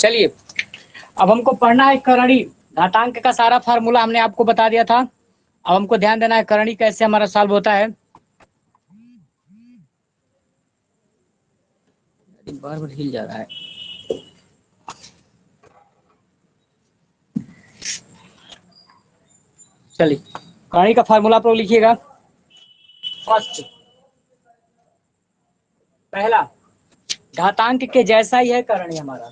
चलिए अब हमको पढ़ना है करणी। घातांक का सारा फार्मूला हमने आपको बता दिया था। अब हमको ध्यान देना है करणी कैसे हमारा सॉल्व होता है। बार बार हिल जा रहा है। चलिए करणी का फार्मूला आप लोग लिखिएगा। फर्स्ट पहला घातांक के जैसा ही है करणी हमारा।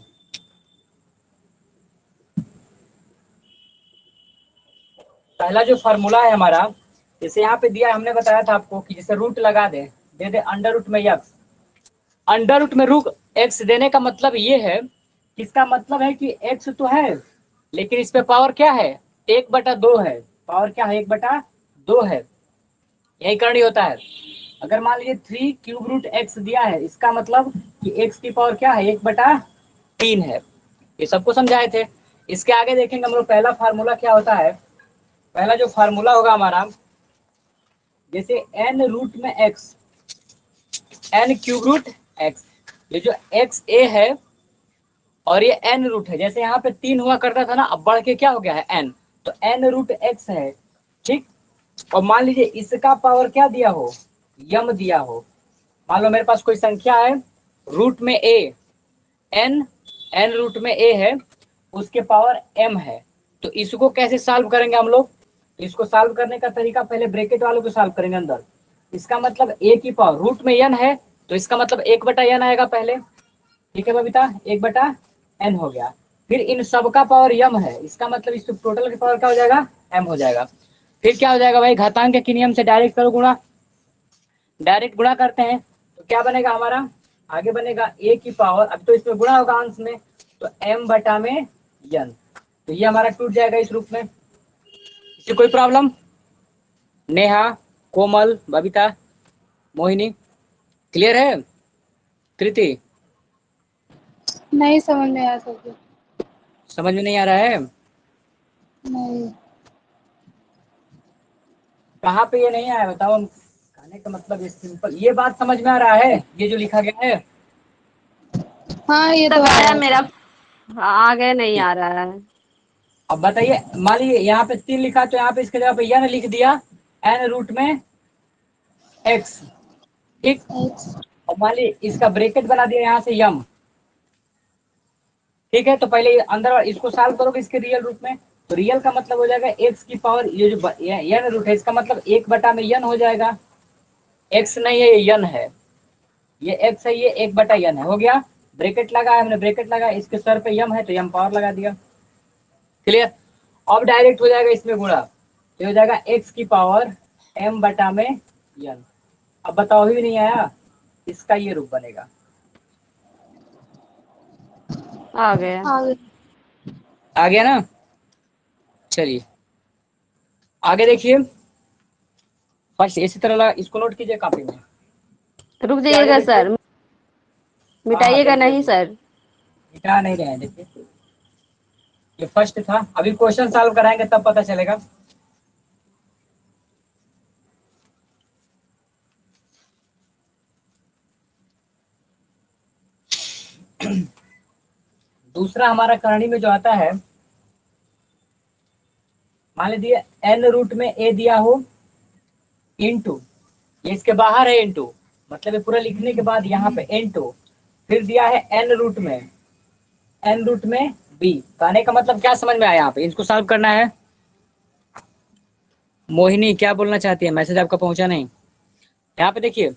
पहला जो फार्मूला है हमारा, जैसे यहाँ पे दिया, हमने बताया था आपको कि जैसे रूट लगा दे दे अंडर रूट में एक्स। अंडर रूट में रूट एक्स देने का मतलब ये है, इसका मतलब है कि एक्स तो है लेकिन इस पे पावर क्या है, 1/2 है। पावर क्या है, 1/2 है। यही करनी होता है। अगर मान लीजिए 3 क्यूब रूट एक्स दिया है, इसका मतलब कि एक्स की पावर क्या है, 1/3 है। ये सबको समझाए थे। इसके आगे देखेंगे हम लोग पहला फार्मूला क्या होता है। पहला जो फार्मूला होगा हमारा, जैसे एन रूट में x, n cube root x, ये जो एक्स ए है और ये एन रूट है। जैसे यहाँ पे 3 हुआ करता था ना, अब बढ़ के क्या हो गया है, एन। तो एन रूट एक्स है, ठीक। और मान लीजिए इसका पावर क्या दिया हो, यम दिया हो। मान लो मेरे पास कोई संख्या है रूट में ए, एन एन रूट में ए है, उसके पावर एम है। तो इसको कैसे सॉल्व करेंगे हम लोग। इसको सॉल्व करने का तरीका, पहले ब्रैकेट वालों को सॉल्व करेंगे अंदर। इसका मतलब ए की पावर, रूट में एन है तो इसका मतलब 1/n आएगा पहले, ठीक है बबीता, 1/n हो गया। फिर इन सब का पावर यम है, इसका मतलब इस टोटल की पावर क्या हो जाएगा, m हो जाएगा। फिर क्या हो जाएगा भाई, घातांक के नियम से डायरेक्ट करो गुणा। डायरेक्ट गुणा करते हैं तो क्या बनेगा हमारा, आगे बनेगा a की पावर, अब तो इसमें गुणा होगा अंश में, तो m/n। तो ये हमारा टूट जाएगा इस रूप में। इससे कोई प्रॉब्लम, नेहा, कोमल, बबीता, मोहिनी, क्लियर है। कृति, नहीं समझ में आ सके। समझ में नहीं आ रहा है। नहीं। कहाँ पे ये नहीं आया बताओ। हम कहने का मतलब ये सिंपल, ये बात समझ में आ रहा है, ये जो लिखा गया है। हाँ ये तो तब आया है। मेरा, आगे नहीं ठीक। आ रहा है। अब बताइए, मान लीजिए यहाँ पे 3 लिखा तो यहाँ पे इसके जगह पे n लिख दिया, n रूट में x, ठीक। और मान लीजिए इसका ब्रैकेट बना दिया यहाँ से यम, ठीक है। तो पहले अंदर इसको सॉल्व करोगे इसके रियल रूप में, तो रियल का मतलब हो जाएगा x की पावर, ये जो n रूट है इसका मतलब 1/n हो जाएगा। x नहीं है, ये n है, ये x है, ये 1/n है, हो गया। ब्रैकेट लगा है हमने, ब्रैकेट लगा, इसके सर पे यम है तो यम पावर लगा दिया, क्लियर। अब डायरेक्ट हो जाएगा इसमें गुणा, तो हो जाएगा x की पावर m/n। अब बताओ ही नहीं आया, इसका ये रूप बनेगा। आ गया। आगे। आ गया ना। चलिए आगे देखिए, फर्स्ट इसी तरह इसको नोट कीजिए कॉपी में। रुक इसके आगे जाइएगा देखिए। सर, हाँ हाँ मिटाइएगा जल्दी नहीं जल्दी, सर। मिटा नहीं रहे हैं, देखिए ये फर्स्ट था, अभी क्वेश्चन सॉल्व कराएंगे तब पता चलेगा। दूसरा हमारा करणी में जो आता है, मान लीजिए n रूट में a दिया हो इनटू, ये इसके बाहर है इनटू, मतलब ये पूरा लिखने के बाद यहाँ पे इनटू, फिर दिया है n रूट में b। कहने का मतलब क्या समझ में आया, यहाँ पे इसको सॉल्व करना है। मोहिनी क्या बोलना चाहती है, मैसेज आपका पहुंचा नहीं। यहाँ पे देखिए,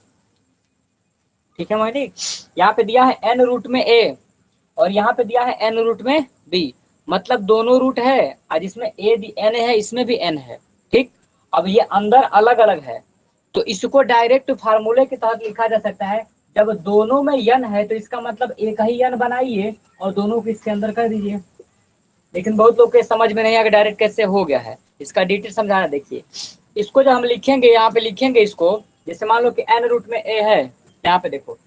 ठीक है मोहिनी, यहाँ पे दिया है n रूट में a और यहाँ पे दिया है n रूट में b, मतलब दोनों रूट है और जिसमें a n है इसमें भी n है, ठीक। अब ये अंदर अलग अलग है तो इसको डायरेक्ट फार्मूले के तहत लिखा जा सकता है। जब दोनों में n है तो इसका मतलब एक ही n बनाइए और दोनों को इसके अंदर कर दीजिए। लेकिन बहुत लोग के समझ में नहीं आया डायरेक्ट कैसे हो गया है, इसका डिटेल समझाना। देखिए इसको जब हम लिखेंगे, यहाँ पे लिखेंगे इसको, जैसे मान लो कि n रूट में a है, यहाँ पे देखो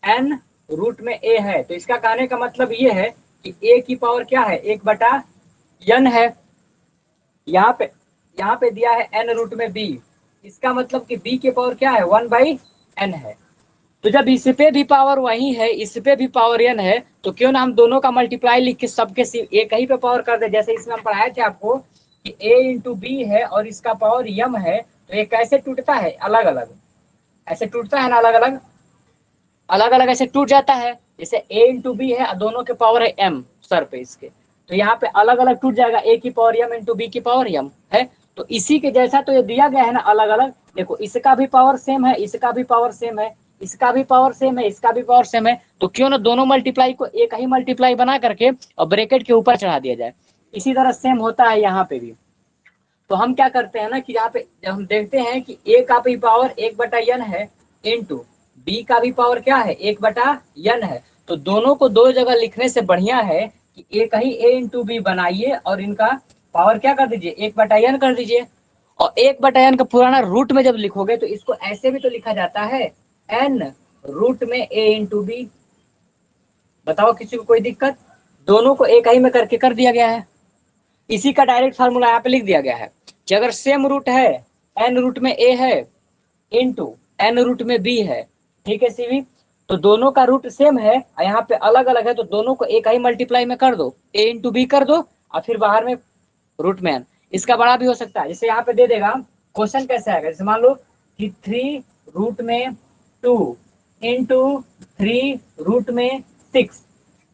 n रूट में a है, तो इसका कहने का मतलब ये है कि a की पावर क्या है, 1/n है। यहाँ पे दिया है n रूट में b, इसका मतलब कि b की पावर क्या है, 1/n है। तो जब इस पे भी पावर वही है, इस पे भी पावर n है, तो क्यों ना हम दोनों का मल्टीप्लाई लिख के सबके एक ही पे पावर कर दे। जैसे इसमें हम पढ़ाए थे आपको कि a इंटू बी है और इसका पावर m है, तो ये कैसे टूटता है, अलग अलग ऐसे टूटता है ना, अलग अलग अलग अलग ऐसे टूट जाता है। जैसे a इंटू बी है और दोनों के पावर है m सर पे इसके, तो यहाँ पे अलग अलग टूट जाएगा, a की पावर m इंटू बी की पावर m है। तो इसी के जैसा तो ये दिया गया है ना अलग अलग। देखो इसका भी पावर सेम है, इसका भी पावर सेम है, इसका भी पावर सेम है, इसका भी पावर सेम है, तो क्यों ना दोनों मल्टीप्लाई को एक ही मल्टीप्लाई बना करके और ब्रैकेट के ऊपर चढ़ा दिया जाए। इसी तरह सेम होता है यहाँ पे भी। तो हम क्या करते हैं ना कि यहाँ पे जब हम देखते हैं कि a का भी पावर 1/n है इंटू बी का भी पावर क्या है 1/n है, तो दोनों को दो जगह लिखने से बढ़िया है कि एक ही a इंटू बी बनाइए और इनका पावर क्या कर दीजिए 1/n कर दीजिए। और 1/n का पुराना रूट में जब लिखोगे तो इसको ऐसे भी तो लिखा जाता है n रूट में a इंटू बी। बताओ किसी को कोई दिक्कत? दोनों को एक ही में करके कर दिया गया है। इसी का डायरेक्ट फार्मूला यहाँ पे लिख दिया गया है कि अगर सेम रूट है, n रूट में a है इंटू n रूट में b है, ठीक है सीवी, तो दोनों का रूट सेम है और यहाँ पे अलग अलग है, तो दोनों को एक ही मल्टीप्लाई में कर दो, a इंटू बी कर दो और फिर बाहर में रूट में n। इसका बड़ा भी हो सकता है, जैसे यहाँ पे दे देगा। क्वेश्चन कैसे आएगा, जैसे मान लो कि 3 रूट में 2 इंटू 3 रूट में 6।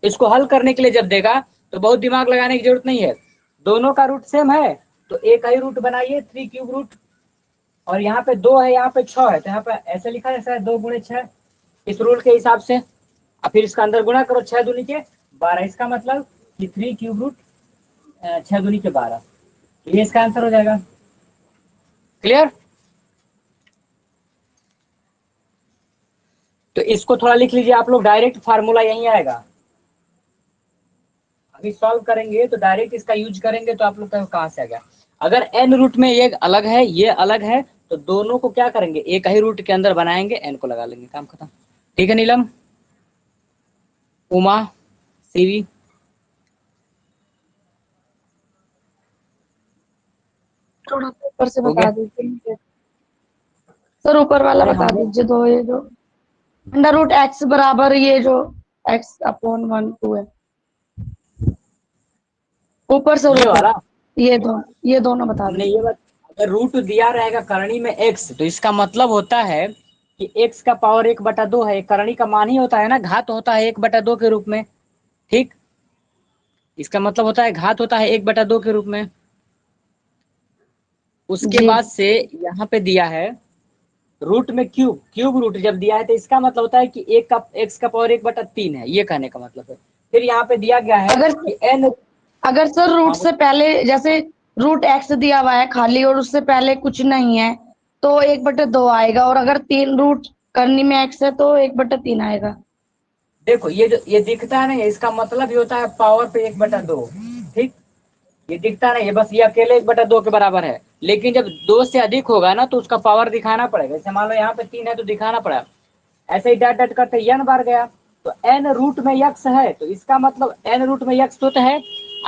इसको हल करने के लिए जब देगा तो बहुत दिमाग लगाने की जरूरत नहीं है, दोनों का रूट सेम है तो एक ही रूट बनाइए 3 क्यूब रूट। और यहाँ पे 2 है, यहाँ पे 6 है, तो यहाँ पे ऐसे लिखा जैसा है 2 गुणे 6 इस रूल के हिसाब से, और फिर इसका अंदर गुणा करो 6 दूनी के 12। इसका मतलब कि 3 क्यूब रूट 6 दूनी के 12, ये इसका आंसर हो जाएगा। क्लियर? तो इसको थोड़ा लिख लीजिए आप लोग, डायरेक्ट फार्मूला यही आएगा। अभी सॉल्व करेंगे तो डायरेक्ट इसका यूज करेंगे, तो आप लोग का कहां से आ गया। अगर n रूट में ये अलग है ये अलग है, तो दोनों को क्या करेंगे एक ही रूट के अंदर बनाएंगे, n को लगा लेंगे, काम खत्म। ठीक है नीलम, उमा, सीवी? थोड़ा ऊपर से हो बता गया? दीजिए मुझे। सर ऊपर वाला अरे बता हम दीजिए, दो ये जो अंडर रूट एक्स बराबर ये जो एक्स अपॉन 1 2 है, ऊपर से और ये ऊपर, वाला ये दोनों बता हमने दीजिए। ये बात, अगर रूट दिया रहेगा करणी में x, तो इसका मतलब होता है कि x का पावर 1/2 है। करणी का मान ही होता है ना, घात होता है 1/2 के रूप में। ठीक, इसका मतलब होता है घात होता है 1/2 के रूप में। उसके जी बाद से यहाँ पे दिया है रूट में क्यूब, क्यूब रूट जब दिया है तो इसका मतलब होता है कि एक का x का पावर 1/3 है, ये कहने का मतलब है। फिर यहाँ पे दिया गया है अगर कि n। अगर सर रूट हाँ से पहले जैसे रूट एक्स दिया हुआ है खाली और उससे पहले कुछ नहीं है तो 1/2 आएगा, और अगर 3 रूट करनी में एक्स है तो 1/3 आएगा। देखो ये जो ये दिखता है ना, इसका मतलब ही होता है पावर पे 1/2। ठीक, ये दिखता नहीं है, बस ये अकेले 1/2 के बराबर है। लेकिन जब 2 से अधिक होगा ना तो उसका पावर दिखाना पड़ेगा। जैसे मान लो यहाँ पे 3 है तो दिखाना पड़ा, ऐसे ही डट डट करते n बार गया, तो n रूट में यक्स है, तो इसका मतलब n रूट में यक्स तो है।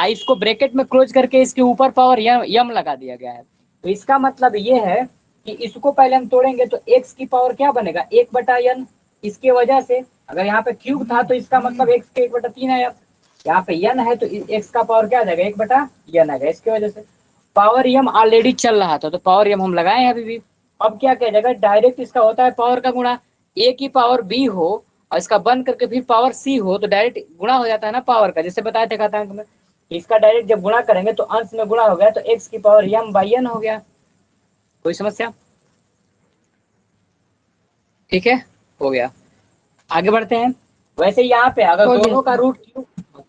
इसको ब्रैकेट में क्लोज करके इसके ऊपर पावर यम लगा दिया गया है। तो इसका मतलब ये है कि इसको पहले हम तोड़ेंगे तो x की पावर क्या बनेगा 1/n। इसके वजह से अगर यहाँ पे क्यूब था तो इसका मतलब x के 1/3 आया, यहाँ पे n है तो x का पावर क्या आ जाएगा 1/n आएगा। इसकी वजह से पावर यम ऑलरेडी चल रहा था तो पावर यम हम लगाए हैं अभी भी। अब क्या किया जाएगा, डायरेक्ट इसका होता है पावर का गुणा, a की पावर b हो और इसका बंद करके फिर पावर c हो तो डायरेक्ट गुणा हो जाता है ना पावर का, जैसे बताया थे घातांक में। इसका डायरेक्ट जब गुणा करेंगे तो अंश में गुणा हो गया तो x की पावर m/n हो गया। कोई समस्या? ठीक है, हो गया। आगे बढ़ते हैं। वैसे यहाँ पे अगर हो गया दोनों का sir. Root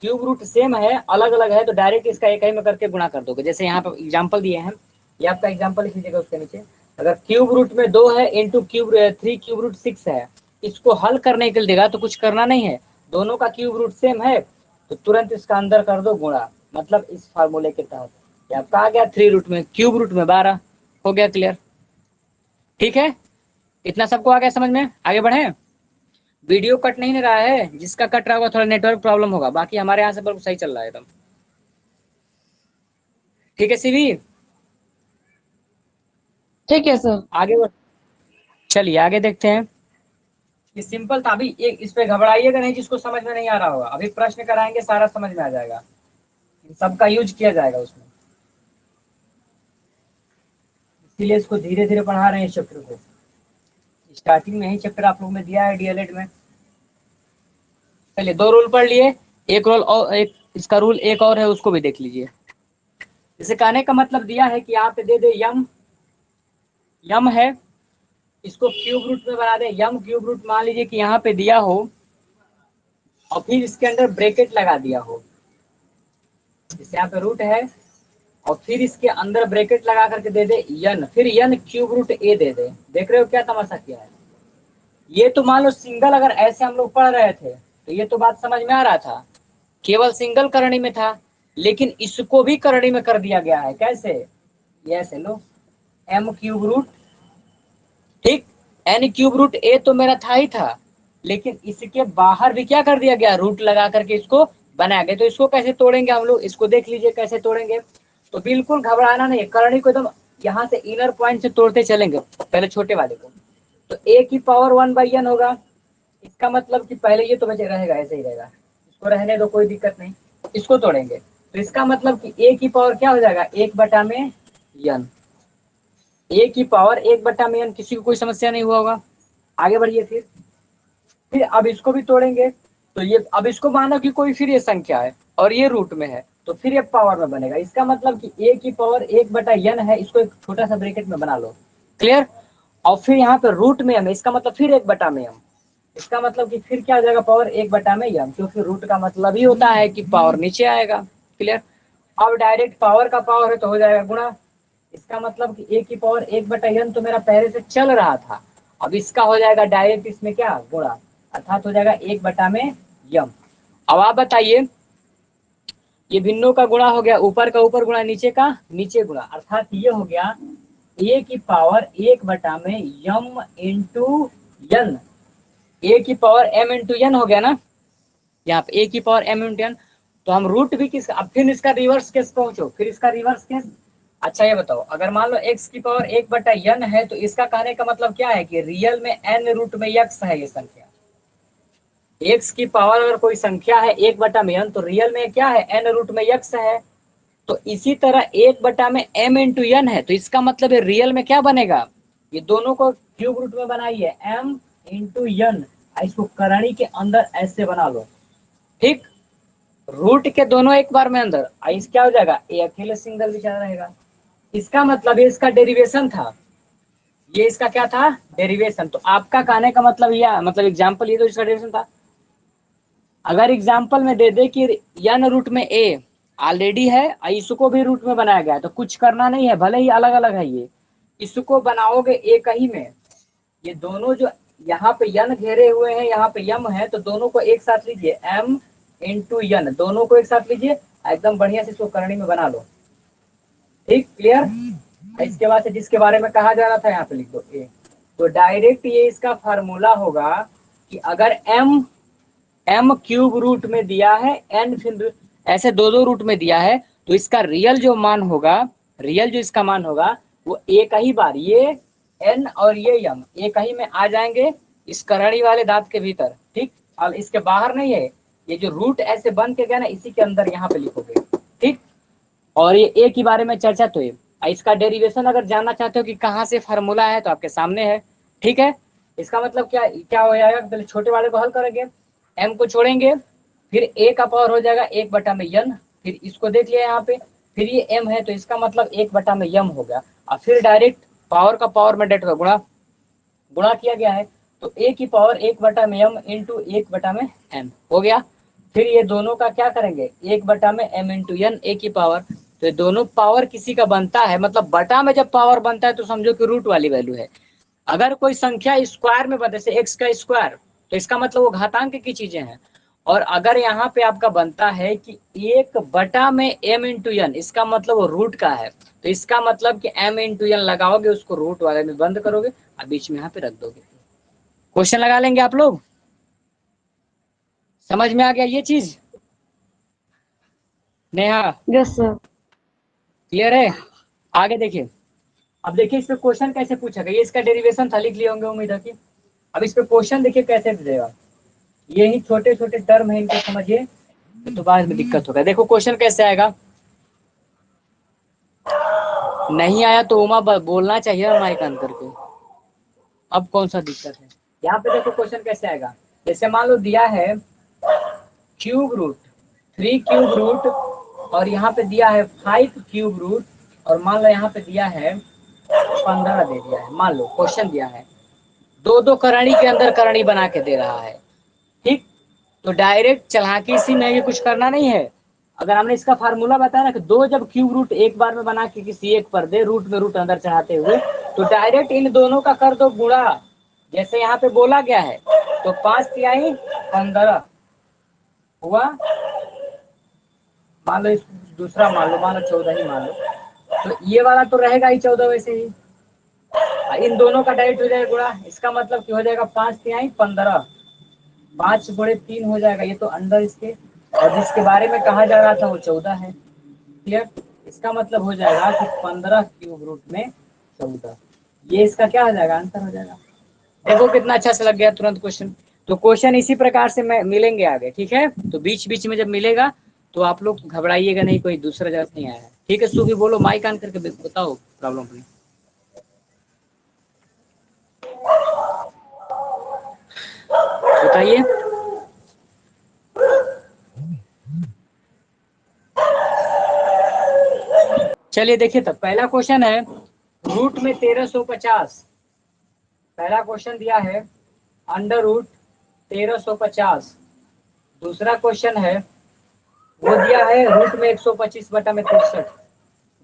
cube root same है अलग अलग है तो डायरेक्ट इसका एक ही में करके गुणा कर दोगे। जैसे यहाँ पे एग्जांपल दिए हैं, ये आपका एग्जांपल लिख लीजिएगा उसके नीचे। अगर क्यूब रूट में 2 है इंटू क्यूब 3 क्यूब रूट 6 है, इसको हल करने के लिए देगा तो कुछ करना नहीं है, दोनों का क्यूब रूट सेम है तो तुरंत इसका अंदर कर दो गुणा। मतलब इस फार्मूले के तहत ये आपका आ गया 3 रूट में क्यूब रूट में 12। हो गया क्लियर? ठीक है, इतना सबको आ गया समझ में? आगे बढ़े। वीडियो कट नहीं रहा है, जिसका कट रहा होगा थोड़ा नेटवर्क प्रॉब्लम होगा, बाकी हमारे यहाँ से बिल्कुल सही चल रहा है एकदम। ठीक है सीवी, ठीक है सर। आगे चलिए आगे देखते हैं। ये सिंपल था। अभी एक इस पे घबराइएगा नहीं जिसको समझ में नहीं आ रहा होगा, अभी प्रश्न कराएंगे सारा समझ में आ जाएगा, सबका यूज किया जाएगा उसमें, इसीलिए इसको धीरे धीरे पढ़ा रहे हैं इस चैप्टर को। स्टार्टिंग में ही चैप्टर आप लोगों में दिया है डीएलएड में। चलिए 2 रूल पढ़ लिए, एक रूल और एक इसका रूल एक और है, उसको भी देख लीजिए। इसे कहने का मतलब दिया है कि यहाँ पे दे दे यम, यम है, इसको क्यूब रूट में बना दे, यम क्यूब रूट मान लीजिए कि यहाँ पे दिया हो और फिर इसके अंदर ब्रैकेट लगा दिया हो, जैसे यहाँ पे रूट है और फिर इसके अंदर ब्रैकेट लगा करके दे दे यन, फिर यन क्यूब रूट ए दे दे। देख रहे हो क्या तमाशा किया है? ये तो मान लो सिंगल अगर ऐसे हम लोग पढ़ रहे थे तो ये तो बात समझ में आ रहा था, केवल सिंगल करणी में था, लेकिन इसको भी करणी में कर दिया गया है। कैसे? ये ऐसे लो एम क्यूब रूट, ठीक, एन क्यूब रूट ए तो मेरा था ही था, लेकिन इसके बाहर भी क्या कर दिया गया, रूट लगा करके इसको बनाया गया। तो इसको कैसे तोड़ेंगे हम लोग, इसको देख लीजिए कैसे तोड़ेंगे। तो बिल्कुल घबराना नहीं है, करणी को एकदम यहाँ से इनर पॉइंट से तोड़ते चलेंगे, पहले छोटे वाले को। तो ए की पावर 1/n होगा, इसका मतलब कि पहले ये तो बचे रहेगा, ऐसे ही रहेगा, इसको रहने दो कोई दिक्कत नहीं, इसको तोड़ेंगे। तो इसका मतलब कि ए की पावर क्या हो जाएगा, 1/n, ए की पावर 1/n। किसी को कोई समस्या नहीं हुआ होगा? आगे बढ़िए। फिर अब इसको भी तोड़ेंगे, तो ये अब इसको मानो कि कोई फिर ये संख्या है और ये रूट में है, तो फिर ये पावर में बनेगा। इसका मतलब कि ए की पावर 1/n है, इसको एक छोटा सा ब्रैकेट में बना लो, क्लियर। और फिर यहाँ पे रूट में m है, इसका मतलब फिर 1/m, इसका मतलब कि फिर क्या हो जाएगा, पावर 1/m, क्योंकि रूट का मतलब ही होता है कि पावर नीचे आएगा, क्लियर। अब डायरेक्ट पावर का पावर है तो हो जाएगा गुणा, इसका मतलब कि ए की पावर 1/n तो मेरा पहले से चल रहा था, अब इसका हो जाएगा डायरेक्ट इसमें क्या, गुणा, अर्थात हो जाएगा 1/m। अब आप बताइए, ये भिन्नों का गुणा हो गया, ऊपर का ऊपर गुणा, नीचे का नीचे गुणा, अर्थात ये हो गया ए की पावर 1/m इंटू n, ए की पावर m इंटू n हो गया ना, यहाँ पे ए की पावर m इंटू n। तो हम रूट भी किस, अब फिर इसका रिवर्स केस पहुंचो, फिर इसका रिवर्स केस। अच्छा ये बताओ, अगर मान लो x की पावर 1/n है, तो इसका कहने का मतलब क्या है कि रियल में n रूट में x है ये संख्या। x की पावर अगर कोई संख्या है 1/n तो रियल में क्या है, n रूट में x है। तो इसी तरह 1/m इंटू n है, तो इसका मतलब है रियल में क्या बनेगा, ये दोनों को क्यूब रूट में बनाइए m इंटू n, इसको करणी के अंदर ऐसे बना लो, ठीक, रूट के दोनों एक बार में अंदर, इस क्या हो जाएगा, ए अकेले सिंगल विचार रहेगा। इसका मतलब ये इसका डेरिवेशन था, ये इसका क्या था, डेरिवेशन। तो आपका कहने का मतलब यह, मतलब एग्जाम्पल ये तो इसका डेरिवेशन था। अगर एग्जाम्पल में दे दे कि n रूट में a ऑलरेडी है, इसको भी रूट में बनाया गया, तो कुछ करना नहीं है, भले ही अलग अलग है, ये इसको बनाओगे एक ही में, ये दोनों जो यहाँ पे n घेरे हुए हैं, यहाँ पे m है, तो दोनों को एक साथ लीजिए, m इंटू n, दोनों को एक साथ लीजिए, एकदम बढ़िया से इसको करणी में बना लो, ठीक, क्लियर। इसके बाद से जिसके बारे में कहा जा रहा था यहाँ पे लिख दो a। तो डायरेक्ट ये इसका फार्मूला होगा कि अगर m क्यूब रूट में दिया है, n फिर ऐसे दो दो रूट में दिया है, तो इसका रियल जो मान होगा, रियल जो इसका मान होगा वो एक ही बार, ये n और ये m एक ही में आ जाएंगे इस करणी वाले दांत के भीतर, ठीक, और इसके बाहर नहीं है, ये जो रूट ऐसे बन के गया ना, इसी के अंदर यहाँ पे लिखोगे, ठीक। और ये ए के बारे में चर्चा तो है, इसका डेरिवेशन अगर जानना चाहते हो कि कहाँ से फार्मूला है तो आपके सामने है, ठीक है। इसका मतलब क्या क्या हो जाएगा, पहले छोटे वाले को हल करेंगे, m को छोड़ेंगे, फिर a का पावर हो जाएगा 1/n, फिर इसको देख लिया यहाँ पे, फिर ये m है तो इसका मतलब 1/m हो गया, और फिर डायरेक्ट पावर का पावर में डायरेक्ट गुणा गुणा किया गया है, तो a की पावर 1/m इंटू 1/m हो गया। फिर ये दोनों का क्या करेंगे, 1/m इंटू n, a की पावर, तो ये दोनों पावर किसी का बनता है, मतलब बटा में जब पावर बनता है तो समझो कि रूट वाली वैल्यू है। अगर कोई संख्या स्क्वायर में बनते, जैसे x का स्क्वायर, तो इसका मतलब वो घातांक की चीजें हैं। और अगर यहाँ पे आपका बनता है कि 1/m इंटू n, इसका मतलब वो रूट का है, तो इसका मतलब कि m इंटू n लगाओगे, उसको रूट वाले में बंद करोगे और बीच में यहाँ पे रख दोगे। क्वेश्चन लगा लेंगे आप लोग, समझ में आ गया ये चीज नेहा, यस सर। क्लियर है। आगे देखिए, अब देखिए इस पे क्वेश्चन कैसे पूछा गया, ये इसका डेरिवेशन था, लिख लिए होंगे उम्मीद है कि। अब इस पे क्वेश्चन देखिए कैसे देगा, यही छोटे छोटे टर्म है, इनको समझिए तो बाद में दिक्कत होगा। देखो क्वेश्चन कैसे आएगा, नहीं आया तो उमा बोलना चाहिए माइक ऑन करके, अब कौन सा दिक्कत है। यहाँ पे देखो क्वेश्चन कैसे आएगा, जैसे मान लो दिया है क्यूब रूट 3 क्यूब रूट और यहाँ पे दिया है 5 क्यूब रूट और मान लो यहाँ पे दिया है 15 दे दिया है, मान लो क्वेश्चन दिया है, दो दो करणी के अंदर करणी बना के दे रहा है, ठीक। तो डायरेक्ट चालाकी सी नहीं, कुछ करना नहीं है। अगर हमने इसका फार्मूला बताया ना कि दो जब क्यूब रूट एक बार में बना के किसी एक पर दे, रूट में रूट अंदर चढ़ाते हुए, तो डायरेक्ट इन दोनों का कर दो गुणा, जैसे यहाँ पे बोला गया है। तो 5 तिहाई 15 हुआ, मान लो दूसरा मान लो 14 ही मान लो, तो ये वाला तो रहेगा ही 14 वैसे ही, इन दोनों का डायरेक्ट हो जाएगा गुणा, इसका मतलब कि हो जाएगा 5 तिहाई 15, 5 गुणे 3 हो जाएगा, ये तो अंदर इसके, और जिसके बारे में कहा जा रहा था वो 14 है, क्लियर। इसका मतलब हो जाएगा कि 15 क्यूब रूट में 14, ये इसका क्या हो जाएगा, आंसर हो जाएगा। देखो कितना अच्छा से लग गया तुरंत क्वेश्चन। तो क्वेश्चन इसी प्रकार से मैं मिलेंगे आगे, ठीक है। तो बीच बीच में जब मिलेगा तो आप लोग घबराइएगा नहीं, कोई दूसरा जगह नहीं आया है, ठीक है। सुबह बोलो, माइक ऑन करके बताओ प्रॉब्लम अपनी, बताइए। चलिए देखिए, तब पहला क्वेश्चन है रूट में 1350, पहला क्वेश्चन दिया है अंडर रूट 1350। दूसरा क्वेश्चन है वो दिया है रूट में 125 बटा में 63,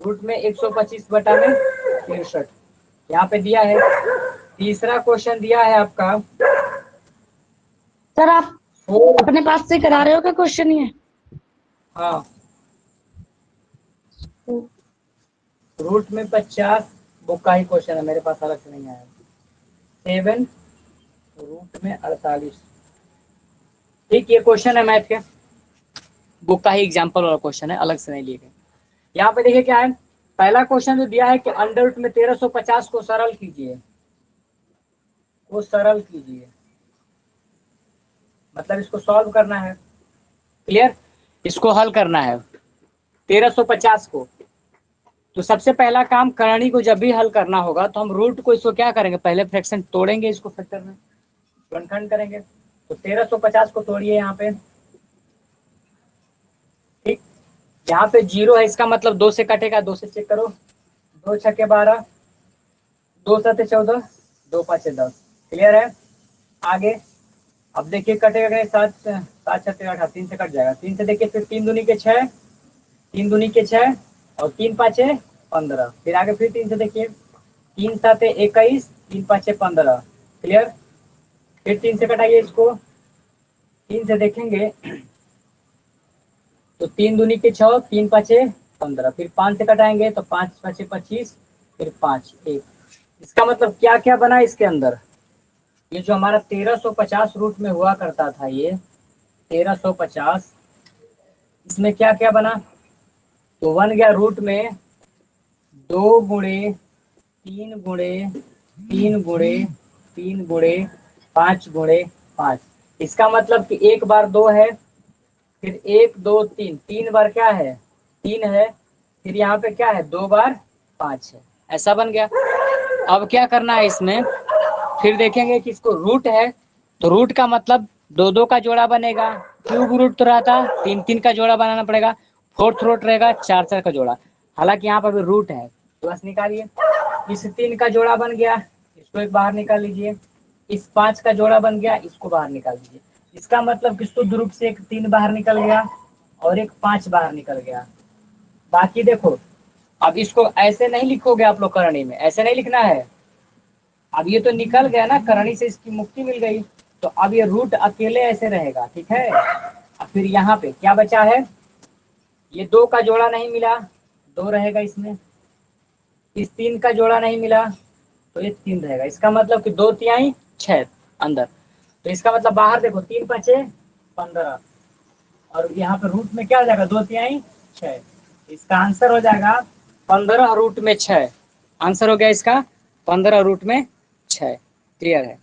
रूट में 125 बटा में 63 यहाँ पे दिया है। तीसरा क्वेश्चन दिया है आपका सर आप 4, अपने पास से करा रहे हो क्या क्वेश्चन ये? हाँ रूट में 50 बुक का ही क्वेश्चन है, मेरे पास अलग से नहीं आया। 7 रूट में 48, ठीक, ये क्वेश्चन है मैथ के, बुक का ही एग्जाम्पल वाला क्वेश्चन है, अलग से नहीं लिए गए। यहाँ पे देखिए क्या है, पहला क्वेश्चन जो दिया है कि अंडर रूट में 1350 को सरल कीजिए, वो सरल कीजिए, मतलब इसको सॉल्व करना है, क्लियर, इसको हल करना है 1350 को। तो सबसे पहला काम, करणी को जब भी हल करना होगा तो हम रूट को इसको क्या करेंगे, पहले फ्रैक्शन तोड़ेंगे, इसको फैक्टर में गुणनखंड करेंगे। तो 1350 को तोड़िए यहाँ पे, ठीक। यहाँ पे 0 है, इसका मतलब 2 से कटेगा, 2 से चेक करो, 2 छक्के 12, 2 सते 14, 2 पाँचे 10, क्लियर है। आगे अब देखिए कटेगा नहीं, 7 7 छक्के 18, 3 से कट जाएगा, 3 से देखिए फिर 3 दूनी के 6, 3 दूनी के 6 और 3 पाँचे 15, फिर आगे फिर 3 से देखिए, 3 साते 21, 3 पाँचे 15, क्लियर। फिर 3 से कटाइए इसको, 3 से देखेंगे तो 3 दूनी के 6, 3 पाँचे 15, फिर 5 से कटाएंगे तो 5 पाँचे 25, फिर 5 1। इसका मतलब क्या क्या बना इसके अंदर, ये जो हमारा 1350 रूट में हुआ करता था, ये 1350, इसमें क्या क्या बना, तो बन गया रूट में 2 गुणे 3 गुणे 3 गुणे 3 गुणे 5 गुणे 5। इसका मतलब कि एक बार 2 है, फिर 1 2 3, 3 बार क्या है 3 है, फिर यहाँ पे क्या है 2 बार 5 है, ऐसा बन गया। अब क्या करना है इसमें, फिर देखेंगे कि इसको रूट है, तो रूट का मतलब 2 2 का जोड़ा बनेगा, क्यूब रूट तो रहता 3 3 का जोड़ा बनाना पड़ेगा, फोर्थ रूट रहेगा 4 4 का जोड़ा। हालांकि यहाँ पर भी रूट है, तो बस निकालिए, इस 3 का जोड़ा बन गया, इसको एक बाहर निकाल लीजिए, इस 5 का जोड़ा बन गया, इसको बाहर निकाल लीजिए। इसका मतलब कि शुद्ध रूप से एक 3 बाहर निकल गया और एक 5 बाहर निकल गया। बाकी देखो, अब इसको ऐसे नहीं लिखोगे आप लोग करणी में, ऐसे नहीं लिखना है। अब ये तो निकल गया ना, करणी से इसकी मुक्ति मिल गई, तो अब ये रूट अकेले ऐसे रहेगा, ठीक है। अब फिर यहाँ पे क्या बचा है, ये 2 का जोड़ा नहीं मिला, 2 रहेगा इसमें, इस 3 का जोड़ा नहीं मिला तो ये 3 रहेगा। इसका मतलब कि 2 तिहाई 6 अंदर, तो इसका मतलब बाहर देखो 3 5 15, और यहाँ पे रूट में क्या हो जाएगा 2 तिहाई 6। इसका आंसर हो जाएगा 15 रूट में 6, आंसर हो गया इसका 15 रूट में 6, क्लियर है।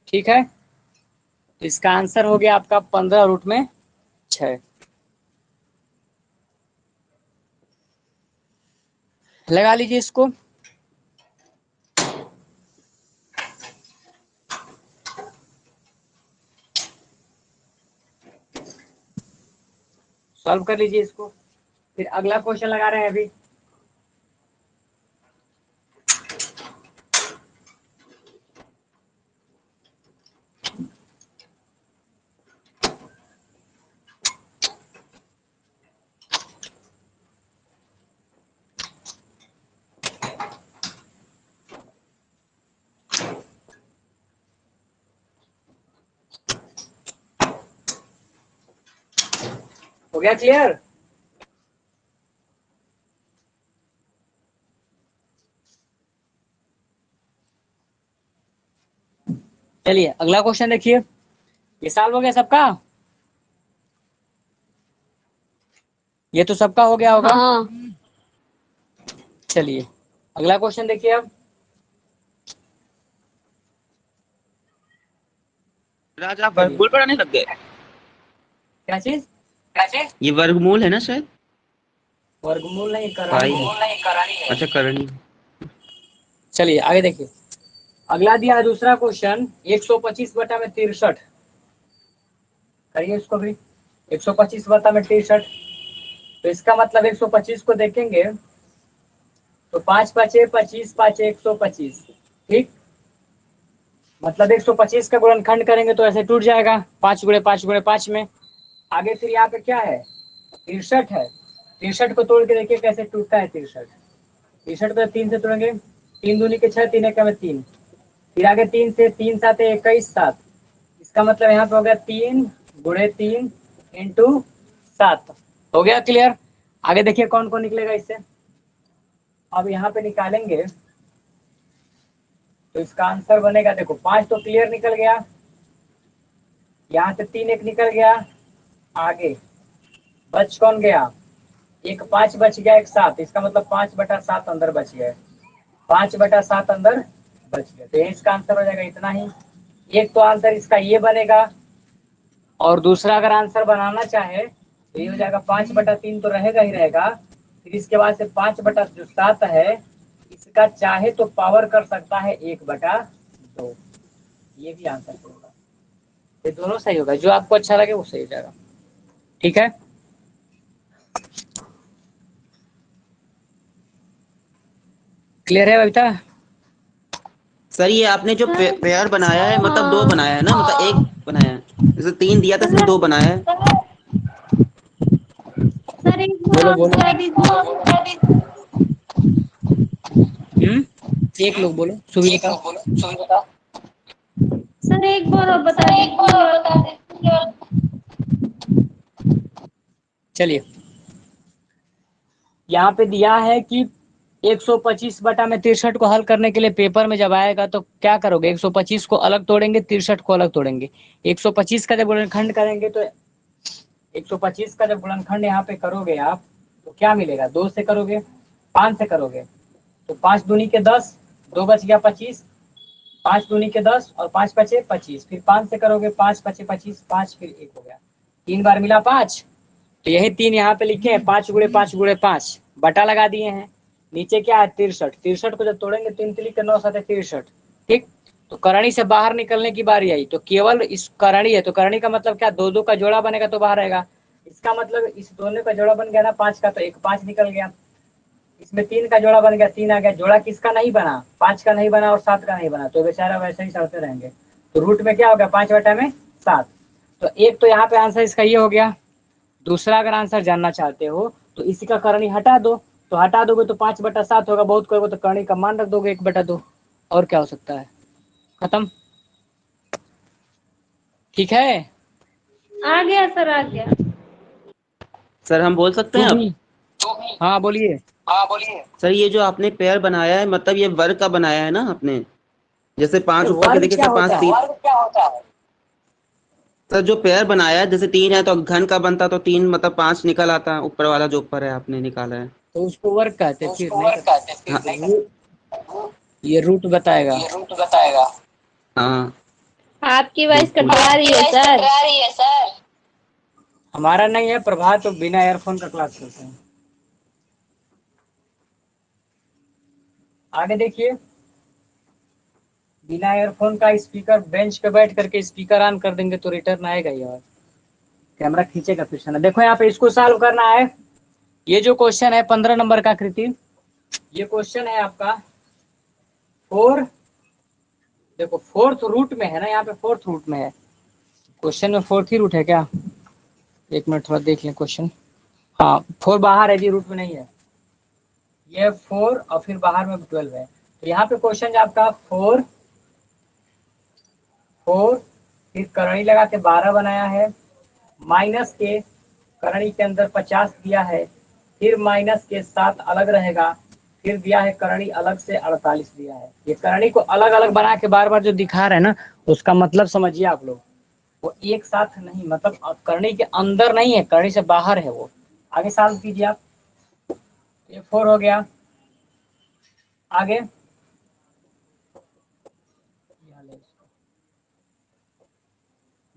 ठीक है, तो इसका आंसर हो गया आपका 15 रूट में 6। लगा लीजिए इसको। सॉल्व कर लीजिए इसको। फिर अगला क्वेश्चन लगा रहे हैं अभी। हो गया क्लियर? चलिए अगला क्वेश्चन देखिए। ये सॉल्व हो गया सबका? ये तो सबका हो गया होगा। हाँ। चलिए अगला क्वेश्चन देखिए अब। राज आप वर्गमूल पढ़ाने लग गए? क्या चीज? ये वर्गमूल है ना शायद? वर्गमूल नहीं, पाई। करनी है। अच्छा करनी। चलिए आगे देखिए। अगला दिया है दूसरा क्वेश्चन 125 बटा में 63। करिए इसको भी। 125 बटा में 63, तो इसका मतलब 125 को देखेंगे तो 5 5 25 5 125। ठीक, मतलब 125 का गुणनखंड करेंगे तो ऐसे टूट जाएगा 5 गुणे 5 गुणे 5 में। आगे फिर यहाँ पे क्या है? 63 है। 63 को तोड़ के देखिए कैसे टूटता है 63। 63 को 3 से तोड़ेंगे, 3 दूनी के 6, 3 एक में 3। फिर आगे 3 से, 3 7 21 7। इसका मतलब यहाँ पे हो गया 3 गुणे 3 इंटू 7। हो गया क्लियर? आगे देखिए कौन कौन निकलेगा इससे। अब यहाँ पे निकालेंगे तो इसका आंसर बनेगा, देखो 5 तो क्लियर निकल गया, यहाँ से 3 एक निकल गया, आगे बच कौन गया? एक 5 बच गया, एक 7। इसका मतलब 5 बटा 7 अंदर बच गए। 5 बटा 7 अंदर बच गए, तो इसका आंसर हो जाएगा इतना ही। एक तो आंसर इसका ये बनेगा, और दूसरा अगर आंसर बनाना चाहे तो ये हो जाएगा 5 बटा 3 तो रहेगा ही रहेगा। फिर इसके बाद से 5 बटा जो 7 है, इसका चाहे तो पावर कर सकता है 1 बटा 2। ये भी आंसर होगा। ये दोनों सही होगा, जो आपको अच्छा लगे वो सही हो जाएगा। ठीक है, क्लियर है बबीता? सर ये आपने जो पेयर बनाया है मतलब 2 बनाया है ना, मतलब 1 बनाया है, जैसे 3 दिया था इसमें 2 बनाया है। सर एक बार बोलो और बोलो। बता दीजिए। एक लोग बोलो, सुबह बता। सर एक बार और बता दीजिए। चलिए यहाँ पे दिया है कि 125 बटा में 63 को हल करने के लिए पेपर में जब आएगा तो क्या करोगे? 125 को अलग तोड़ेंगे, 63 को अलग तोड़ेंगे। 125 का जब गुणनखंड करेंगे तो 125 का जब गुणनखंड यहाँ पे करोगे आप तो क्या मिलेगा? 2 से करोगे, 5 से करोगे तो 5 दूनी के 10, 2 बच गया 25। 5 दूनी के 10 और 5 पचे 25। फिर 5 से करोगे, 5 पचे 25, 5 फिर 1 हो गया। 3 बार मिला 5, तो यही 3 यहाँ पे लिखे हैं। 5 गुणे 5 गुणे 5 बटा लगा दिए हैं। नीचे क्या है? 63। 63 को जब तोड़ेंगे 3 3 के 9 7 63। ठीक, तो करणी से बाहर निकलने की बारी आई, तो केवल इस करणी है तो करणी का मतलब क्या? 2 2 का जोड़ा बनेगा तो बाहर आएगा। इसका मतलब इस दोनों का जोड़ा बन गया ना 5 का, तो एक 5 निकल गया। इसमें 3 का जोड़ा बन गया, 3 आ गया। जोड़ा किसका नहीं बना? 5 का नहीं बना और 7 का नहीं बना, तो बेचारा वैसे ही चढ़ते रहेंगे। तो रूट में क्या हो गया? 5 बटा में 7। तो एक तो यहाँ पे आंसर इसका ये हो गया। दूसरा अगर आंसर जानना चाहते हो तो इसी का करणी हटा दो, तो हटा दोगे तो 5 बटा 7 होगा। बहुत करोगे तो करणी का मान रख दोगे 1 बटा 2। और क्या हो सकता है? खत्म। ठीक है, आ गया सर, आ गया। सर हम बोल सकते तू हैं अब? भी। हाँ बोलिए। सर ये जो आपने पेयर बनाया है मतलब ये वर्ग का बनाया है ना आपने? जैसे 5 ऊपर के वर्ग देखिए क्या सर, 5 होता है? 3। सर जो पेयर बनाया है जैसे 3 है तो घन का बनता तो 3 मतलब 5 निकल आता, ऊपर वाला जो ऊपर है आपने निकाला है। तो उसको वर्ग कहते हैं, फिर नहीं कहते। हाँ। ये रूट बताएगा। हाँ आपकी वॉइस बिल्कुल। कटवा रही है सर। हमारा नहीं है, प्रभात तो बिना एयरफोन का क्लास करते हैं। आगे देखिए, बिना एयरफोन का स्पीकर, बेंच पे बैठ करके स्पीकर ऑन कर देंगे तो रिटर्न आएगा ही और कैमरा खींचेगा पीछे ना। देखो यहाँ पे इसको सॉल्व करना है। ये जो क्वेश्चन है 15 नंबर का कृति, ये क्वेश्चन है आपका 4, देखो फोर्थ रूट में है ना, यहाँ पे फोर्थ रूट में है क्वेश्चन में, फोर्थ ही रूट है क्या? एक मिनट थोड़ा देख लें क्वेश्चन। हाँ 4 बाहर है जी, रूट में नहीं है। ये 4 और फिर बाहर में 12 है। तो यहाँ पे क्वेश्चन आपका 4 फिर करणी लगा के 12 बनाया है, माइनस के करणी के अंदर 50 दिया है, फिर माइनस के 7 अलग रहेगा, फिर दिया है करणी अलग से 48 दिया है। ये करणी को अलग अलग बना के बार बार जो दिखा रहे हैं ना, उसका मतलब समझिए आप लोग, वो एक साथ नहीं, मतलब करणी के अंदर नहीं है, करणी से बाहर है वो। आगे सॉल्व कीजिए आप। ये 4 हो गया। आगे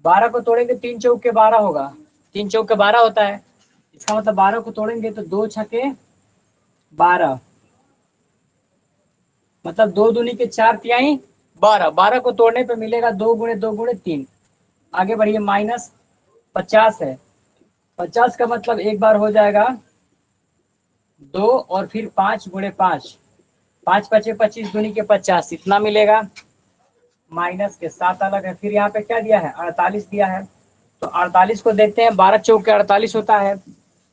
12 को तोड़ेंगे 3 चौक के 12 होगा, 3 चौक के 12 होता है। इसका मतलब 12 को तोड़ेंगे तो 2 छके 12, मतलब 2 दूनी के 4 तिहाई 12, 12 को तोड़ने पे मिलेगा 2 गुणे 2 गुणे 3। आगे बढ़िए, माइनस 50 है, 50 का मतलब एक बार हो जाएगा 2 और फिर 5 गुणे 5, 5 पचे 25 दूनी के 50, इतना मिलेगा। माइनस के 7 अलग है, फिर यहाँ पे क्या दिया है 48 दिया है। तो 48 को देखते हैं, 12 चौक के 48 होता है,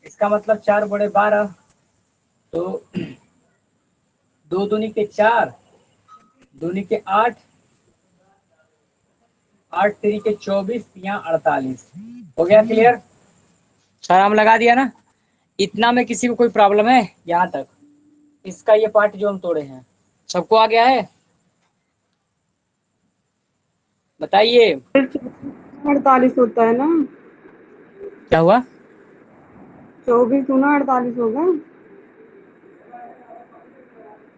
इसका मतलब 4 गुणे 12, तो 2 दूनी के 4, दूनी के 8, 8 3 के 24, यहाँ 48 हो गया। क्लियर? सर हम लगा दिया ना। इतना में किसी को कोई प्रॉब्लम है यहाँ तक? इसका ये पार्ट जो हम तोड़े हैं सबको आ गया है? बताइए 48 होता है ना, क्या हुआ। 24 गुना 48 होगा।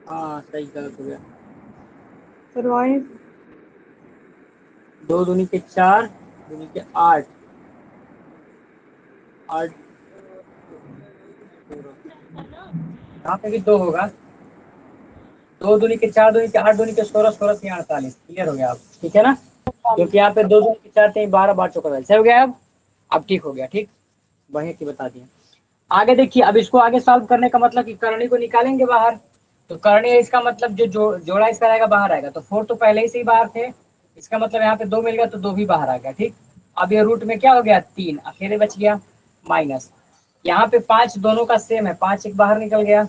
हाँ सही, गलत हो गया। सरवाइस 2 दूनी के 4, दूनी के 8, 8 यहाँ पे भी 2 होगा, 2 दूनी के 4, दूनी के 8, दूनी के 16, 16 से 48। क्लियर हो गया आप? ठीक है ना, क्योंकि यहाँ पे 2 दूनी के 4 थे, 12 बार चौका सही हो गया। अब ठीक हो गया, ठीक, बढ़िया की बता दिया। आगे देखिए, अब इसको आगे सॉल्व करने का मतलब कि करणी को निकालेंगे बाहर, तो करणी है इसका मतलब जो जोड़ा इसका रहेगा बाहर आएगा, तो 4 तो पहले ही से ही बाहर थे, इसका मतलब यहाँ पे 2 मिल गया तो 2 भी बाहर आ गया। ठीक, अब ये रूट में क्या हो गया 3 अकेले बच गया, माइनस यहाँ पे 5 दोनों का सेम है, 5 एक बाहर निकल गया,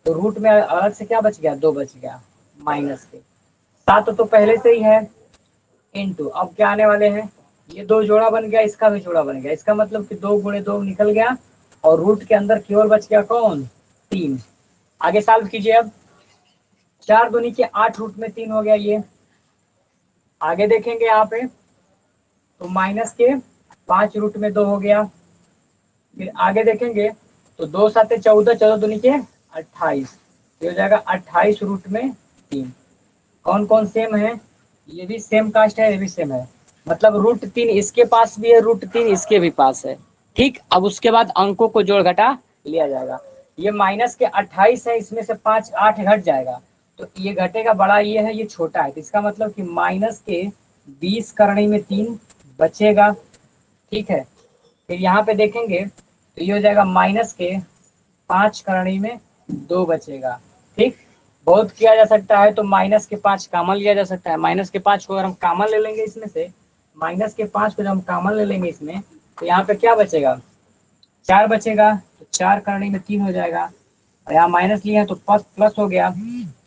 तो रूट में अलग से क्या बच गया 2 बच गया, माइनस के 7 तो पहले से ही है, इनटू अब क्या आने वाले हैं, ये 2 जोड़ा बन गया, इसका भी जोड़ा बन गया, इसका मतलब कि 2 गुणे 2 निकल गया, और रूट के अंदर केवल बच गया कौन 3। आगे सॉल्व कीजिए अब, 4 दूनी के 8 रूट में 3 हो गया ये। आगे देखेंगे यहाँ पे तो माइनस के 5 रूट में 2 हो गया। फिर आगे देखेंगे तो 2 7 14, 14 दूनी के 28, ये हो जाएगा 28 रूट में 3। कौन कौन सेम है, ये भी सेम कास्ट है, ये भी सेम है, मतलब रूट 3 इसके पास भी है, रूट 3 इसके भी पास है। ठीक, अब उसके बाद अंकों को जोड़ घटा लिया जाएगा। ये माइनस के 28 है, इसमें से 5 8 घट जाएगा, तो ये घटेगा बड़ा ये है, ये छोटा है, तो इसका मतलब कि माइनस के 20 करणी में 3 बचेगा। ठीक है, फिर यहाँ पे देखेंगे तो ये हो जाएगा माइनस के 5 करणी में 2 बचेगा। ठीक, बहुत किया जा सकता है तो माइनस के 5 कॉमन लिया जा सकता है, माइनस के 5 को अगर हम कॉमन ले लेंगे इसमें से, माइनस के 5 को जब हम कॉमन ले लेंगे इसमें, तो यहाँ पे क्या बचेगा 4 बचेगा, तो 4 करणी में 3 हो जाएगा, और यहाँ माइनस लिया है तो प्लस प्लस हो गया,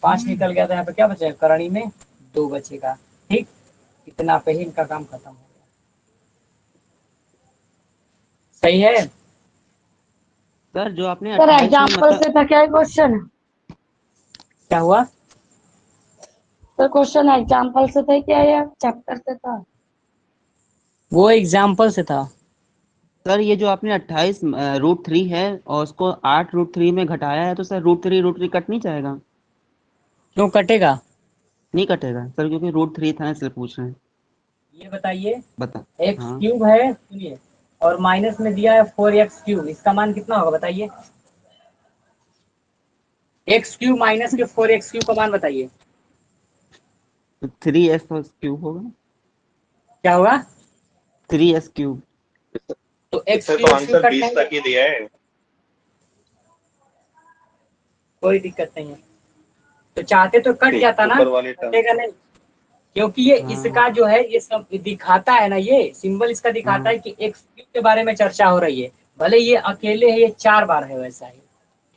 5 निकल गया, तो यहाँ पे क्या बचेगा करणी में 2 बचेगा। ठीक, इतना पे ही इनका काम खत्म हो गया। सही है? सर जो आपने सर 28 में एग्जाम्पल से था क्या क्वेश्चन? क्या हुआ? सर क्वेश्चन एग्जाम्पल से था क्या या चैप्टर से था? वो एग्जाम्पल से था। सर ये जो आपने 28 √3 है और उसको 8 √3 में घटाया है, तो सर √3 कट नहीं जाएगा? क्यों कटेगा? नहीं कटेगा सर, क्योंकि √3 था इसलिए पूछ रहे हैं। ये बताइए, बता। एक्स हाँ, क्यूब है, सुनिए, और माइनस में दिया है 4x क्यूब, इसका मान कितना होगा बताइए? एक्स क्यूब माइनस के 4x क्यूब का मान बताइए, तो 3x क्यूब होगा। क्या होगा? 3x cube. तो एक्स इससे तो क्यूब क्यूब आंसर कट 20 जाएगा, तक ही दिया है। कोई दिक्कत नहीं है। तो चाहते तो कट ठीक, जाता ना, ऊपर वाली टर्म। कटेगा नहीं, क्योंकि ये हाँ इसका जो है ये सब दिखाता है ना, ये सिंबल इसका दिखाता हाँ है कि एक्स क्यूब के बारे में चर्चा हो रही है। भले ये अकेले है, ये 4 बार है वैसा ही,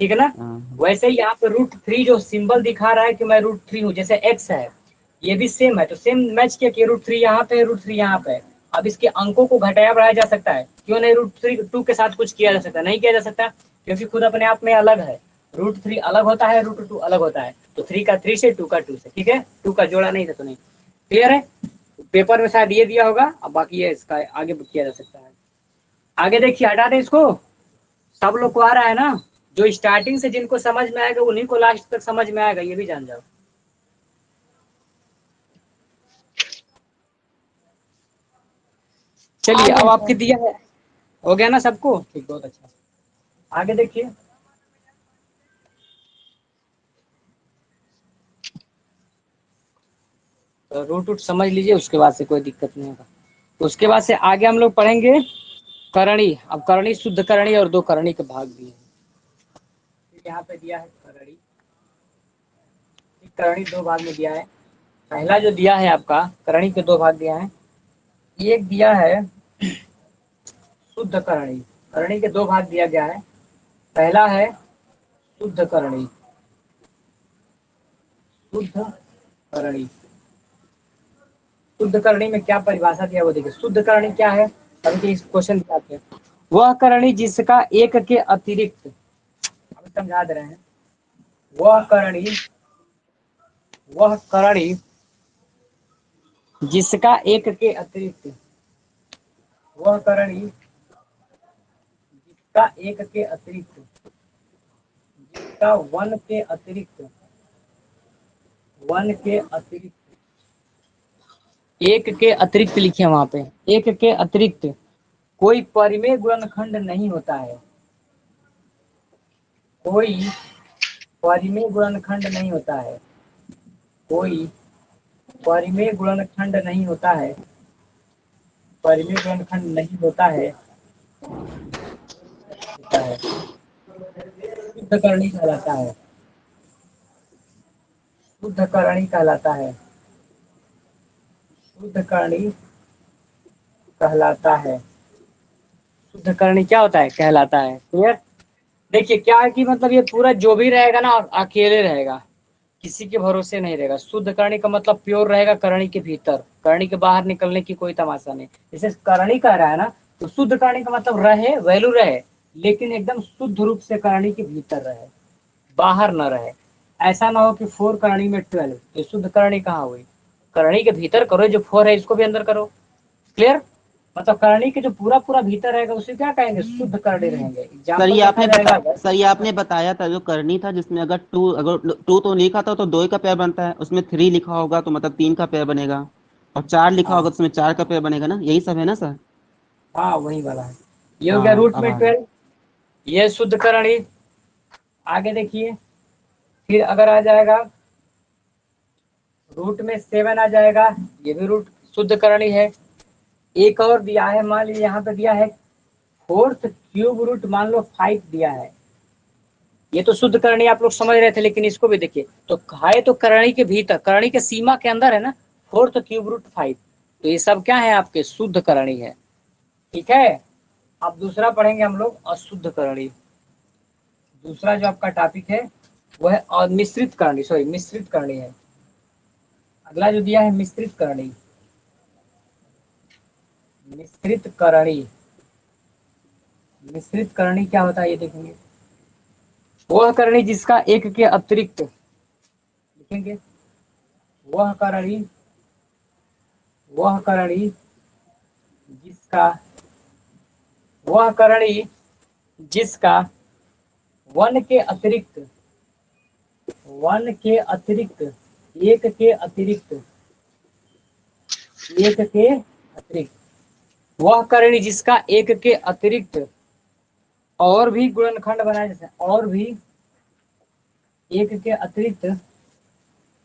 ठीक है ना? हाँ वैसे ही यहाँ पे √3 जो सिंबल दिखा रहा है कि मैं √3 हूँ, जैसे एक्स है, ये भी सेम है, तो सेम मैच किया कि √3 यहाँ पे है, √3 यहाँ पे है। अब इसके अंकों को घटाया बढ़ाया जा सकता है, क्यों नहीं? √3 के साथ कुछ किया जा सकता है? नहीं किया जा सकता, क्योंकि खुद अपने आप में अलग है। √3 अलग होता है, √2 अलग होता है, तो 3 का 3 से, 2 का 2 से, ठीक है, 2 का जोड़ा नहीं था तो नहीं। क्लियर है? पेपर में शायद ये दिया होगा, अब बाकी ये इसका आगे किया जा सकता है। आगे देखिए, हटा दे इसको, सब लोग को आ रहा है ना? जो स्टार्टिंग से जिनको समझ में आएगा उन्हीं को लास्ट तक समझ में आएगा, ये भी जान जाओ। चलिए, आ अब गया आपके सर। दिया है, हो गया ना सबको? ठीक, बहुत अच्छा। आगे देखिए, तो रूट वूट समझ लीजिए, उसके बाद से कोई दिक्कत नहीं होगा। उसके बाद से आगे हम लोग पढ़ेंगे करणी। अब करणी, शुद्ध करणी और 2 करणी के भाग दिए हैं। यहाँ पे दिया है करणी, करणी 2 भाग में दिया है। पहला जो दिया है आपका, करणी के 2 भाग दिया है। एक दिया है शुद्ध करणी, करणी के 2 भाग दिया गया है। पहला है शुद्ध करणी, शुद्ध करणी। शुद्ध करणी में क्या परिभाषा दिया वो देखिए। शुद्ध करणी क्या है, अभी इस क्वेश्चन पे आते हैं। वह करणी जिसका एक के अतिरिक्त, अभी समझा दे रहे हैं, वह करणी, वह करणी जिसका एक के अतिरिक्त, वह करणी जिसका एक के अतिरिक्त, जिसका वन के अतिरिक्त, वन के अतिरिक्त, एक के अतिरिक्त लिखे वहां पे, एक के अतिरिक्त कोई परिमेय गुणनखंड नहीं होता है, कोई परिमेय गुणनखंड नहीं होता है, कोई परिमेय गुणनखंड नहीं होता है, परिमेय गुणनखंड नहीं होता है, होता है, शुद्ध करणी कहलाता है, शुद्ध करणी कहलाता है, शुद्ध करणी कहलाता है। शुद्ध करणी क्या होता है? कहलाता है। क्लियर? देखिए क्या है कि मतलब ये पूरा जो भी रहेगा ना अकेले रहेगा, किसी के भरोसे नहीं रहेगा। शुद्ध करणी का मतलब प्योर रहेगा करणी के भीतर, करणी के बाहर निकलने की कोई तमाशा नहीं। जैसे करणी कह रहा है ना, तो शुद्ध करणी का मतलब रहे, वैल्यू रहे, लेकिन एकदम शुद्ध रूप से करणी के भीतर रहे, बाहर न रहे। ऐसा ना हो कि 4 करणी में 12, ये शुद्ध करणी कहाँ हुई? करणी के भीतर करो, जो 4 है इसको भी अंदर करो। क्लियर? मतलब करणी के जो पूरा पूरा भीतर रहेगा उसे क्या कहेंगे? शुद्ध करणी रहेंगे। सर, एग्जाम्पल देखा जाएगा अगर, सर ये आपने बताया था जो करनी था, जिसमें अगर 2 तो लिखा था तो 2 का पेयर बनता है, उसमें 3 लिखा होगा तो मतलब 3 का पेयर बनेगा, और 4 लिखा होगा हाँ तो उसमें 4 का पेयर बनेगा ना, यही सब है ना सर? हाँ वही वाला है। ये हो गया हाँ, रूट अब में आ गया। 12, ये शुद्ध करणी। आगे देखिए, फिर अगर आ जाएगा रूट में 7 आ जाएगा, ये भी रूट शुद्ध करणी है। एक और दिया है, मान लीजिए यहाँ पे दिया है 4th क्यूब रूट, मान लो 5 दिया है। ये तो शुद्ध करणी आप लोग समझ रहे थे, लेकिन इसको भी देखिए, तो है तो करणी के भीतर, करणी के सीमा के अंदर है ना, 4th क्यूब रूट 5, तो ये सब क्या है? आपके शुद्ध करणी है। ठीक है? अब दूसरा पढ़ेंगे हम लोग अशुद्ध करणी। दूसरा जो आपका टॉपिक है वो है मिश्रित करणी, सॉरी मिश्रित करणी है। अगला जो दिया है मिश्रित करणी, मिश्रित करणी। मिश्रित करणी क्या होता है ये देखेंगे। वह करणी जिसका एक के अतिरिक्त, लिखेंगे वह करणी, वह करणी जिसका, वह करणी जिसका वन के अतिरिक्त, वन के अतिरिक्त, एक के अतिरिक्त, एक के अतिरिक्त, वह करणी जिसका एक के अतिरिक्त और भी गुणनखंड बनाए, जैसे और भी एक के अतिरिक्त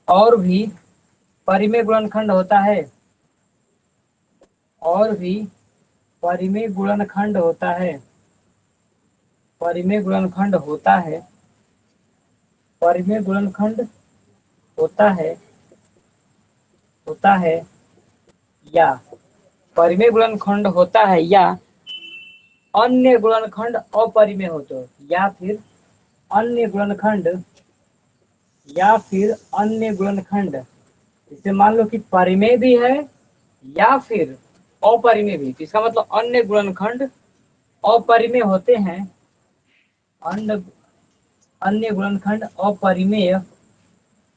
और भी परिमेय गुणनखंड होता है, और भी परिमेय गुणनखंड होता है, परिमेय गुणनखंड होता है, परिमेय गुणनखंड होता है, होता है, या परिमेय गुणनखंड होता है, या अन्य गुणनखंड अपरिमेय हो तो, या फिर अन्य गुणनखंड, या फिर अन्य गुणनखंड, इसे मान लो कि परिमेय भी है या फिर अपरिमेय भी, तो इसका मतलब अन्य गुणनखंड अपरिमेय होते हैं, अन्य अन्य गुणनखंड अपरिमेय,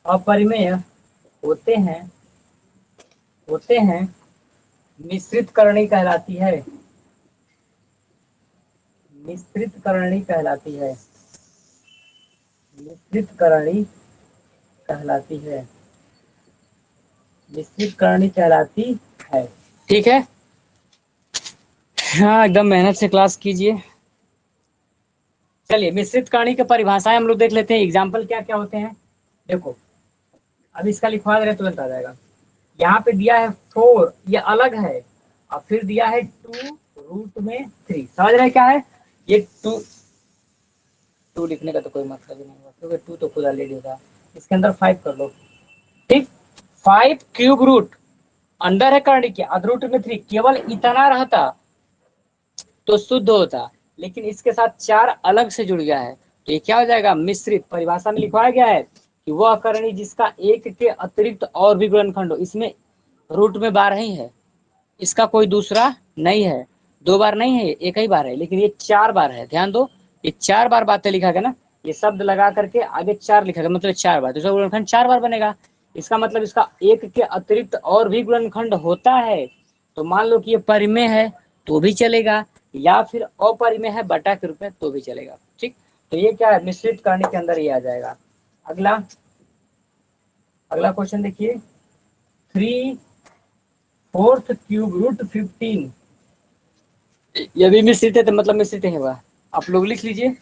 अपरिमेय होते हैं, होते हैं, मिश्रित करणी कहलाती है, मिश्रित करणी कहलाती है, मिश्रित करणी कहलाती है, मिश्रित करणी कहलाती है। ठीक है, हाँ एकदम मेहनत से क्लास कीजिए। चलिए मिश्रित करणी की परिभाषाएं हम लोग देख लेते हैं, एग्जाम्पल क्या क्या होते हैं। देखो अब इसका लिखवा दे रहे तुरंत आ जाएगा। यहाँ पे दिया है 4, ये अलग है, और फिर दिया है 2 रूट में 3, समझ रहे क्या है ये 2 लिखने का तो कोई मतलब ही नहीं हुआ, क्योंकि 2 तो खुद ऑलरेडी होगा, इसके अंदर 5 कर लो। ठीक, 5 क्यूब रूट अंदर है करणी के, अध रूट में 3, केवल इतना रहता तो शुद्ध होता, लेकिन इसके साथ 4 अलग से जुड़ गया है, तो ये क्या हो जाएगा मिश्रित। परिभाषा में लिखवाया गया है कि वह करणी जिसका एक के अतिरिक्त और भी गुणनखंड हो, इसमें रूट में 12 ही है, इसका कोई दूसरा नहीं है, 2 बार नहीं है, एक ही बार है, लेकिन ये 4 बार है। ध्यान दो, ये 4 बार बातें लिखा गया ना, ये शब्द लगा करके आगे 4 लिखा गया, मतलब 4 बार, तो इसका गुणनखंड 4 बार बनेगा। इसका मतलब इसका एक के अतिरिक्त और भी गुणनखंड होता है, तो मान लो कि ये परिमेय है तो भी चलेगा, या फिर अपरिमेय है बटा के रूप में तो भी चलेगा। ठीक, तो ये क्या है मिश्रित करने के अंदर ये आ जाएगा। अगला, अगला क्वेश्चन देखिए, 3/4 क्यूब रूट 15, ये भी मिश्रित है तो मतलब मिश्रित है वह, आप लोग लिख लीजिए।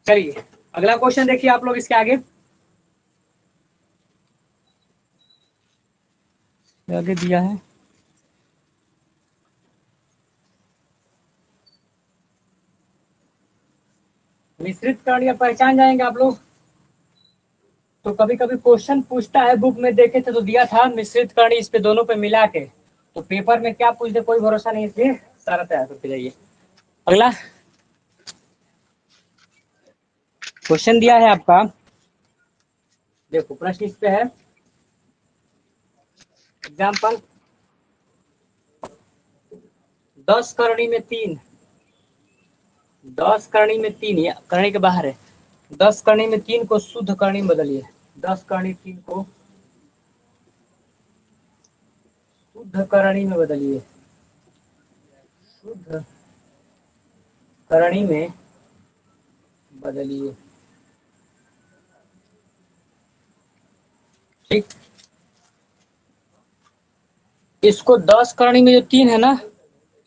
चलिए अगला क्वेश्चन देखिए आप लोग इसके आगे, आगे दिया है मिश्रित कर्ण, पहचान जाएंगे आप लोग। तो कभी कभी क्वेश्चन पूछता है, बुक में देखे थे तो दिया था मिश्रित कर्ण, इस पे दोनों पे मिला के, तो पेपर में क्या पूछते कोई भरोसा नहीं, इसलिए सारा तैयार करके जाइए। अगला क्वेश्चन दिया है आपका, देखो प्रश्न इस पे है, एग्जाम्पल 10 करणी में 3, 10 करणी में 3, ये करणी के बाहर है, 10 करणी में 3 को शुद्ध करणी में बदलिए, 10 करणी 3 को शुद्ध करणी में बदलिए, शुद्ध करणी में बदलिए। ठीक, इसको 10 करणी में जो 3 है ना,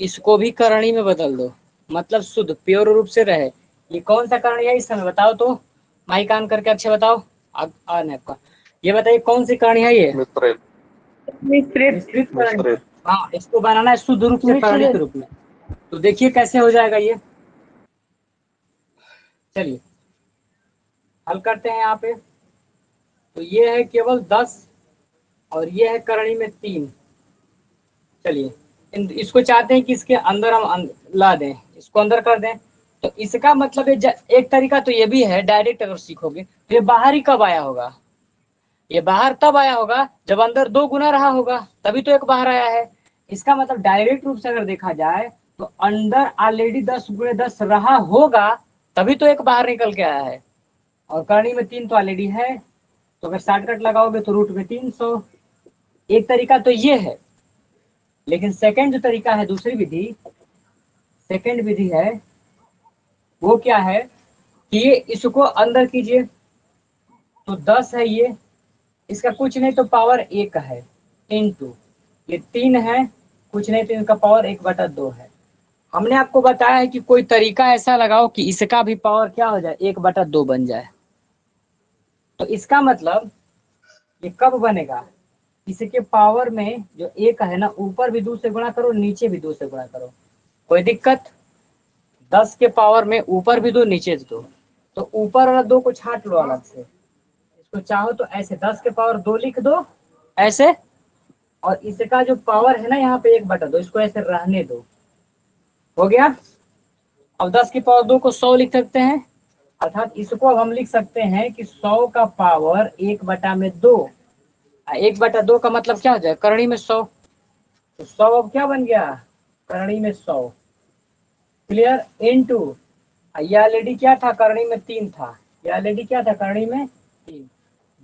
इसको भी करणी में बदल दो, मतलब शुद्ध प्योर रूप से रहे। ये कौन सा करणी है इस समय बताओ तो, माइक ऑन करके अच्छे बताओ। आपका ये बताइए कौन सी करणी है ये, मिश्रित मिश्रित। मिश्रित करणी। मिश्रित हाँ, इसको बनाना है शुद्ध रूप से करणी के रूप में, तो देखिए कैसे हो जाएगा ये। चलिए हल करते हैं यहाँ पे, तो ये है केवल 10 और ये है करणी में 3, चलिए इसको चाहते हैं कि इसके अंदर हम ला दें, इसको अंदर कर दें। तो इसका मतलब है एक तरीका तो ये भी है, डायरेक्ट अगर सीखोगे तो ये बाहर ही कब आया होगा, ये बाहर तब आया होगा जब अंदर 2 गुना रहा होगा, तभी तो एक बाहर आया है। इसका मतलब डायरेक्ट रूप से अगर देखा जाए तो अंदर ऑलरेडी 10 गुणे 10 रहा होगा, तभी तो एक बाहर निकल के आया है। और करनी में 3 तो ऑलरेडी है, तो अगर शॉर्टकट लगाओगे तो रूट में 300। एक तरीका तो ये है, लेकिन सेकंड जो तरीका है, दूसरी विधि, सेकंड विधि है वो क्या है कि ये इसको अंदर कीजिए तो 10 है, ये इसका कुछ नहीं तो पावर 1 है, इनटू ये 3 है, कुछ नहीं तो इनका पावर 1/2 है। हमने आपको बताया है कि कोई तरीका ऐसा लगाओ कि इसका भी पावर क्या हो जाए, 1/2 बन जाए। तो इसका मतलब ये कब बनेगा, इसके पावर में जो 1 है ना, ऊपर भी 2 से गुणा करो, नीचे भी 2 से गुणा करो, कोई दिक्कत। 10 के पावर में ऊपर भी 2 नीचे भी 2, तो ऊपर वाला 2 को छांट लो अलग से। इसको चाहो तो ऐसे 10 के पावर 2 लिख दो ऐसे, और इसका जो पावर है ना यहाँ पे 1/2, इसको ऐसे रहने दो, हो गया। अब 10 की पावर 2 को 100 लिख सकते हैं, अर्थात इसको अब हम लिख सकते हैं कि 100 का पावर 1/2। 1/2 का मतलब क्या हो जाए, करणी में 100, तो 100 अब क्या बन गया, करणी में 100, क्लियर। इनटू ये ऑलरेडी क्या था, करणी में 3 था, ये ऑलरेडी क्या था, करणी में 3।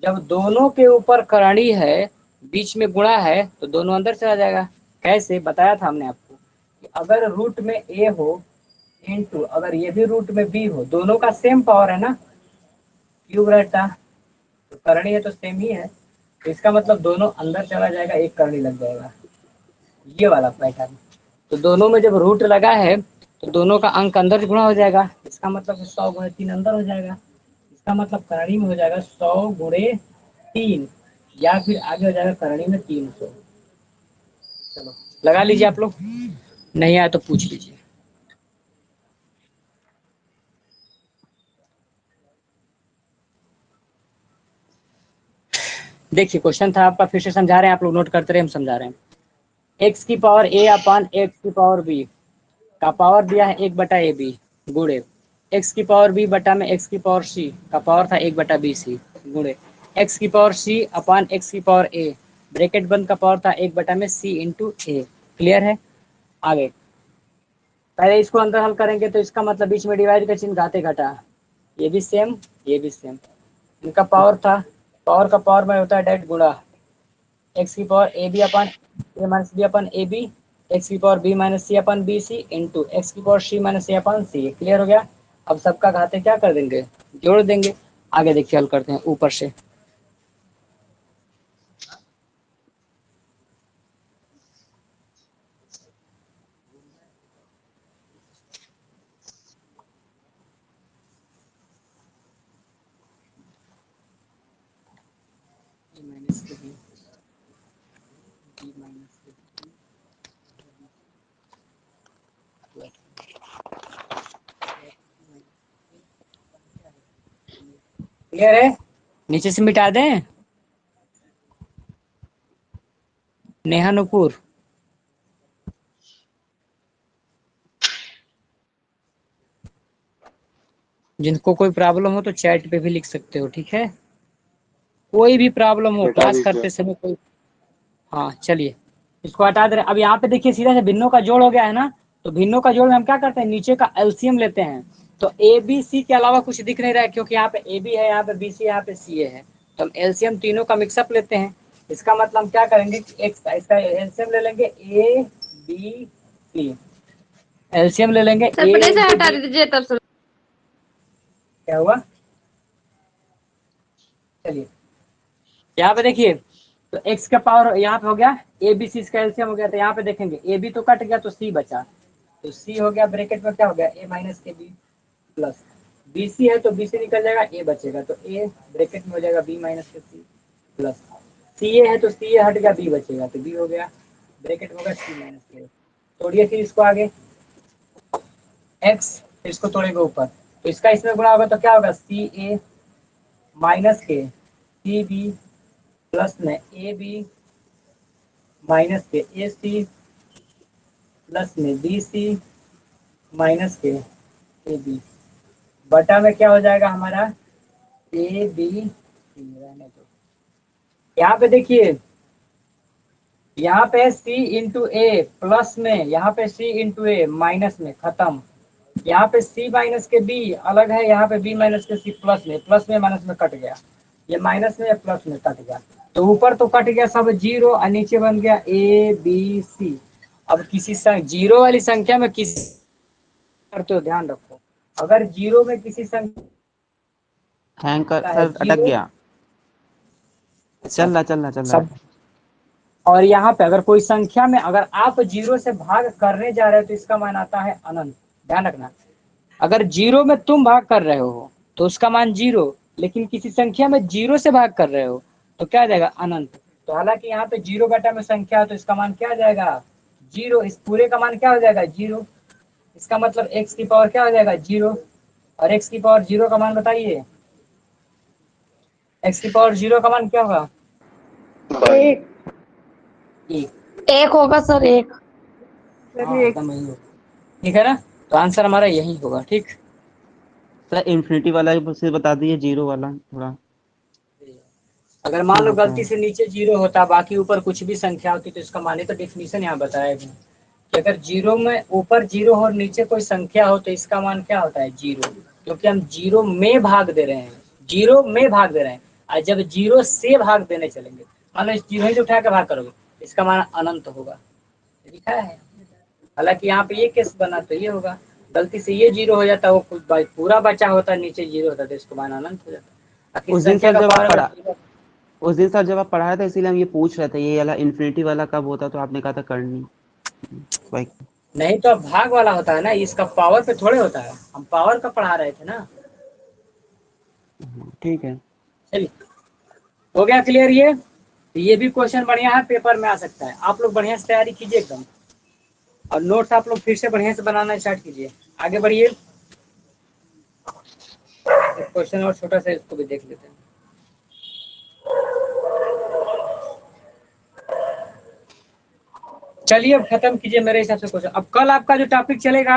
जब दोनों के ऊपर करणी है, बीच में गुणा है, तो दोनों अंदर चला जाएगा। कैसे बताया था हमने आपको कि अगर रूट में a हो इनटू अगर ये भी रूट में b हो, दोनों का सेम पावर है ना, क्यूब रहता, तो करणी है तो सेम ही है, तो इसका मतलब दोनों अंदर चला जाएगा, एक करणी लग जाएगा, ये वाला पैटर्न। तो दोनों में जब रूट लगा है तो दोनों का अंक अंदर गुणा हो जाएगा, इसका मतलब 100 गुणे 3 अंदर हो जाएगा, इसका मतलब करणी में हो जाएगा 100 गुणे 3, या फिर आगे हो जाएगा करणी में 300। चलो लगा लीजिए आप लोग, नहीं आया तो पूछ लीजिए। देखिए क्वेश्चन था आपका, फिर से समझा रहे हैं, आप लोग नोट करते रहे, हम समझा रहे हैं। x की पावर a अपान x की पावर b का पावर दिया है 1/ab गुणे x की पावर b बटा में x की पावर c का पावर था 1/bc गुणे x की पावर c अपान x की पावर a ब्रैकेट बंद का पावर था 1 में c इंटू a। क्लियर है। आगे पहले इसको अंदर हल करेंगे तो इसका मतलब बीच में डिवाइड का चिन्ह घाते घटा, ये भी सेम ये भी सेम, इनका पावर था, पावर का पावर में होता है डायरेक्ट गुणा, एक्स की power a b upon a minus b upon a b, x की power b minus c upon b c into x की power c minus a upon c. Clear हो गया। अब सबका घाते क्या कर देंगे, जोड़ देंगे। आगे देखिए हल करते हैं ऊपर से। क्लियर है, नीचे से मिटा दें। नेहा नुपुर, जिनको कोई प्रॉब्लम हो तो चैट पे भी लिख सकते हो, ठीक है। कोई भी प्रॉब्लम हो क्लास करते समय कोई, हाँ चलिए इसको हटा दे रहे। अब यहाँ पे देखिए सीधा से भिन्नों का जोड़ हो गया है ना, तो भिन्नों का जोड़ में हम क्या करते हैं, नीचे का एलसीएम लेते हैं। तो ए बी सी के अलावा कुछ दिख नहीं रहा है, क्योंकि यहाँ पे ए बी है, यहाँ पे बी सी, यहाँ पे सी ए है, तो हम एलसीएम तीनों का मिक्सअप लेते हैं। इसका मतलब हम क्या करेंगे कि एक्स का इसका एलसीएम ले लेंगे ए बी सी, एलसीएम ले लेंगे सर ए पहले से हटा बी। दीजिए तब सर। क्या हुआ, चलिए यहाँ पे देखिए, तो x का पावर यहाँ पे हो गया, ए बी सी इसका एलसीएम हो गया, तो यहाँ पे देखेंगे ए बी तो कट गया तो सी बचा, तो सी हो गया ब्रैकेट में क्या हो गया A minus A B plus B C है तो बी सी निकल जाएगा, ए बचेगा तो ए ब्रैकेट में हो जाएगा बी माइनस के सी प्लस सी ए है तो सी ए हट गया, बी बचेगा तो बी हो गया ब्रैकेट में होगा सी माइनस के। तोड़िए फिर इसको आगे एक्स, फिर इसको तोड़ेंगे ऊपर, तो इसका इसमें गुणा होगा तो क्या होगा सी ए माइनस के सी बी प्लस में ए बी माइनस के ए सी प्लस में बी सी माइनस के ए बी बटा में क्या हो जाएगा हमारा ए बी रहने दो। यहाँ पे देखिए, यहाँ पे सी इंटू ए प्लस में, यहाँ पे सी इंटू ए माइनस में, खत्म। यहाँ पे सी माइनस के बी अलग है, यहाँ पे बी माइनस के सी प्लस में माइनस में कट गया, ये माइनस में प्लस में कट गया, तो ऊपर तो कट गया सब जीरो और नीचे बन गया ए बी सी। अब किसी जीरो वाली संख्या में किसी करते हो ध्यान रखो, अगर जीरो में किसी संख्या हैंग कर है, सर, अटक जीरो गया। चल रहा सब। और यहाँ पे अगर कोई संख्या में अगर आप जीरो से भाग करने जा रहे हो तो इसका मान आता है अनंत, ध्यान रखना। अगर जीरो में तुम भाग कर रहे हो तो उसका मान जीरो, लेकिन किसी संख्या में जीरो से भाग कर रहे हो तो क्या आ जाएगा अनंत। तो हालांकि यहाँ पे जीरो बटा में संख्या है तो इसका मान क्या आ जाएगा जीरो, इस पूरे का मान क्या हो जाएगा जीरो। इसका मतलब x की पावर क्या हो जाएगा जीरो, और x की पावर जीरो का मान बताइए, x की पावर जीरो का मान क्या होगा एक। एक होगा सर, एक। हाँ, एकदम यही होगा, ठीक है ना। तो आंसर हमारा यही होगा, ठीक। सर इन्फिनिटी वाला से बता दिए, जीरो वाला थोड़ा। अगर मान लो होता गलती है। से नीचे जीरो होता बाकी ऊपर कुछ भी संख्या होती तो इसका मान, तो डेफिनेशन यहाँ बताया गया कि अगर जीरो में ऊपर जीरो हो और नीचे कोई संख्या हो तो इसका मान क्या होता है जीरो, क्योंकि हम जीरो में भाग दे रहे हैं, जीरो में भाग दे रहे हैं। और जब जीरो से भाग देने चलेंगे, मान लो इस जीरो से उठा के भाग करोगे, इसका मान अनंत होगा, लिखा है। हालांकि यहाँ पे ये केस बना तो ये होगा, गलती से ये जीरो हो जाता, वो पूरा बचा होता नीचे जीरो होता तो इसको मान अनंत हो जाता। उस दिन सर जब आप पढ़ाया था इसीलिए हम ये पूछ रहे थे, ये वाला इन्फिनिटी वाला कब होता, तो आपने कहा था करनी भाई। नहीं तो अब भाग वाला होता है ना, इसका पावर पे थोड़े होता है, हम पावर का पढ़ा रहे थे ना। ठीक है, चलिए हो गया क्लियर ये। तो ये भी क्वेश्चन बढ़िया है, पेपर में आ सकता है, आप लोग बढ़िया से तैयारी कीजिए एकदम, और नोट्स आप लोग फिर से बढ़िया से बनाना स्टार्ट कीजिए। आगे बढ़िए, एक क्वेश्चन और छोटा सा इसको भी देख लेते हैं। चलिए अब खत्म कीजिए मेरे हिसाब से क्वेश्चन। अब कल आपका जो टॉपिक चलेगा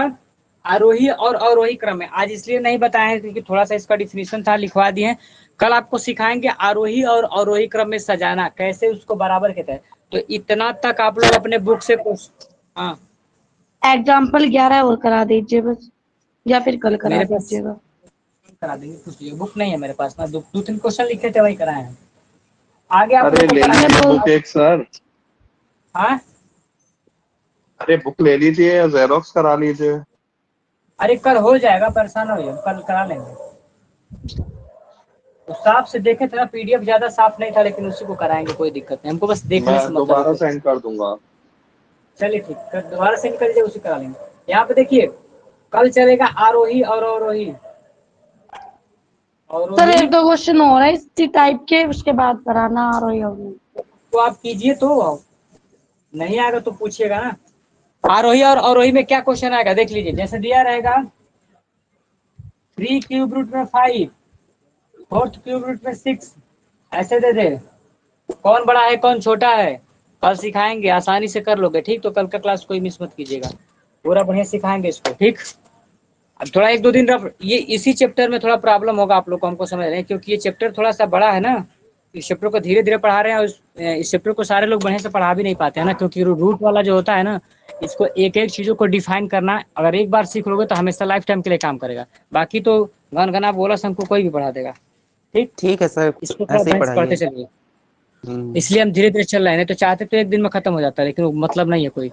आरोही और अवरोही क्रम में, आज इसलिए नहीं बताया है क्योंकि थोड़ा सा इसका डिफिनीशन था, लिखवा दिए हैं। कल आपको सिखाएंगे आरोही और अवरोही क्रम में सजाना, कैसे उसको बराबर कहते हैं। तो इतना तक आप लोग अपने बुक से हाँ एग्जाम्पल 11 और करा दीजिए बस, या फिर कल करा मेरे पास दीजिएगा। करा देंगे, कुछ बुक नहीं है मेरे पास ना, दो तीन क्वेश्चन लिखे थे वही कराए हैं। आगे आप अरे ले लीजिए बुक एक सर, हाँ अरे बुक ले लीजिए या जेरोक्स करा लीजिए। अरे कल हो जाएगा, परेशान हो जाए, कल करा लेंगे। तो साफ से देखे थे ना, पीडीएफ ज्यादा साफ नहीं था, लेकिन उसी को कराएंगे, कोई दिक्कत नहीं, हमको बस देखने से मैं मतलब दोबारा है। सेंड कर दूंगा। चलिए ठीक, कल दोबारा सेंड कर दीजिए, उसी करा लेंगे। यहाँ पे देखिए कल चलेगा आरोही और अवरोही। सर एक दो क्वेश्चन हो रहा है इसी टाइप के, उसके बाद कराना आरोही अवरोही। तो आप कीजिए, तो नहीं आएगा तो पूछिएगा ना। आरोही और अवरोही में क्या क्वेश्चन आएगा देख लीजिए, जैसे दिया रहेगा 3 क्यूब रूट में 5, 4 क्यूब रूट में 6, ऐसे दे दे, कौन बड़ा है कौन छोटा है, कल सिखाएंगे, आसानी से कर लोगे, ठीक। तो कल का क्लास कोई मिस मत कीजिएगा, पूरा बढ़िया सिखाएंगे इसको, ठीक। अब थोड़ा एक दो दिन रफ, ये इसी चैप्टर में थोड़ा प्रॉब्लम होगा आप लोग को, हमको समझ रहे हैं, क्योंकि ये चैप्टर थोड़ा सा बड़ा है ना, इस चैप्टर को धीरे धीरे पढ़ा रहे हैं, और इस चैप्टर को सारे लोग बढ़िया से पढ़ा भी नहीं पाते हैं ना, क्योंकि रूट वाला जो होता है ना, इसको एक एक चीजों को डिफाइन करना, अगर एक बार सीख लोगे तो हमेशा लाइफ टाइम के लिए काम करेगा। बाकी तो गन गना बोला हमको कोई भी पढ़ा देगा, ठीक। ठीक है सर, इसको थोड़ा ऐसे ही बढ़िया से पढ़ते पढ़ाइए। चलिए, इसलिए हम धीरे धीरे चल रहे हैं, तो चाहते तो एक दिन में खत्म हो जाता है, लेकिन वो मतलब नहीं है कोई।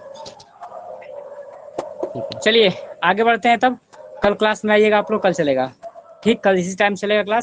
चलिए आगे बढ़ते हैं, तब कल क्लास में आइएगा आप लोग, कल चलेगा, ठीक। कल इसी टाइम चलेगा क्लास।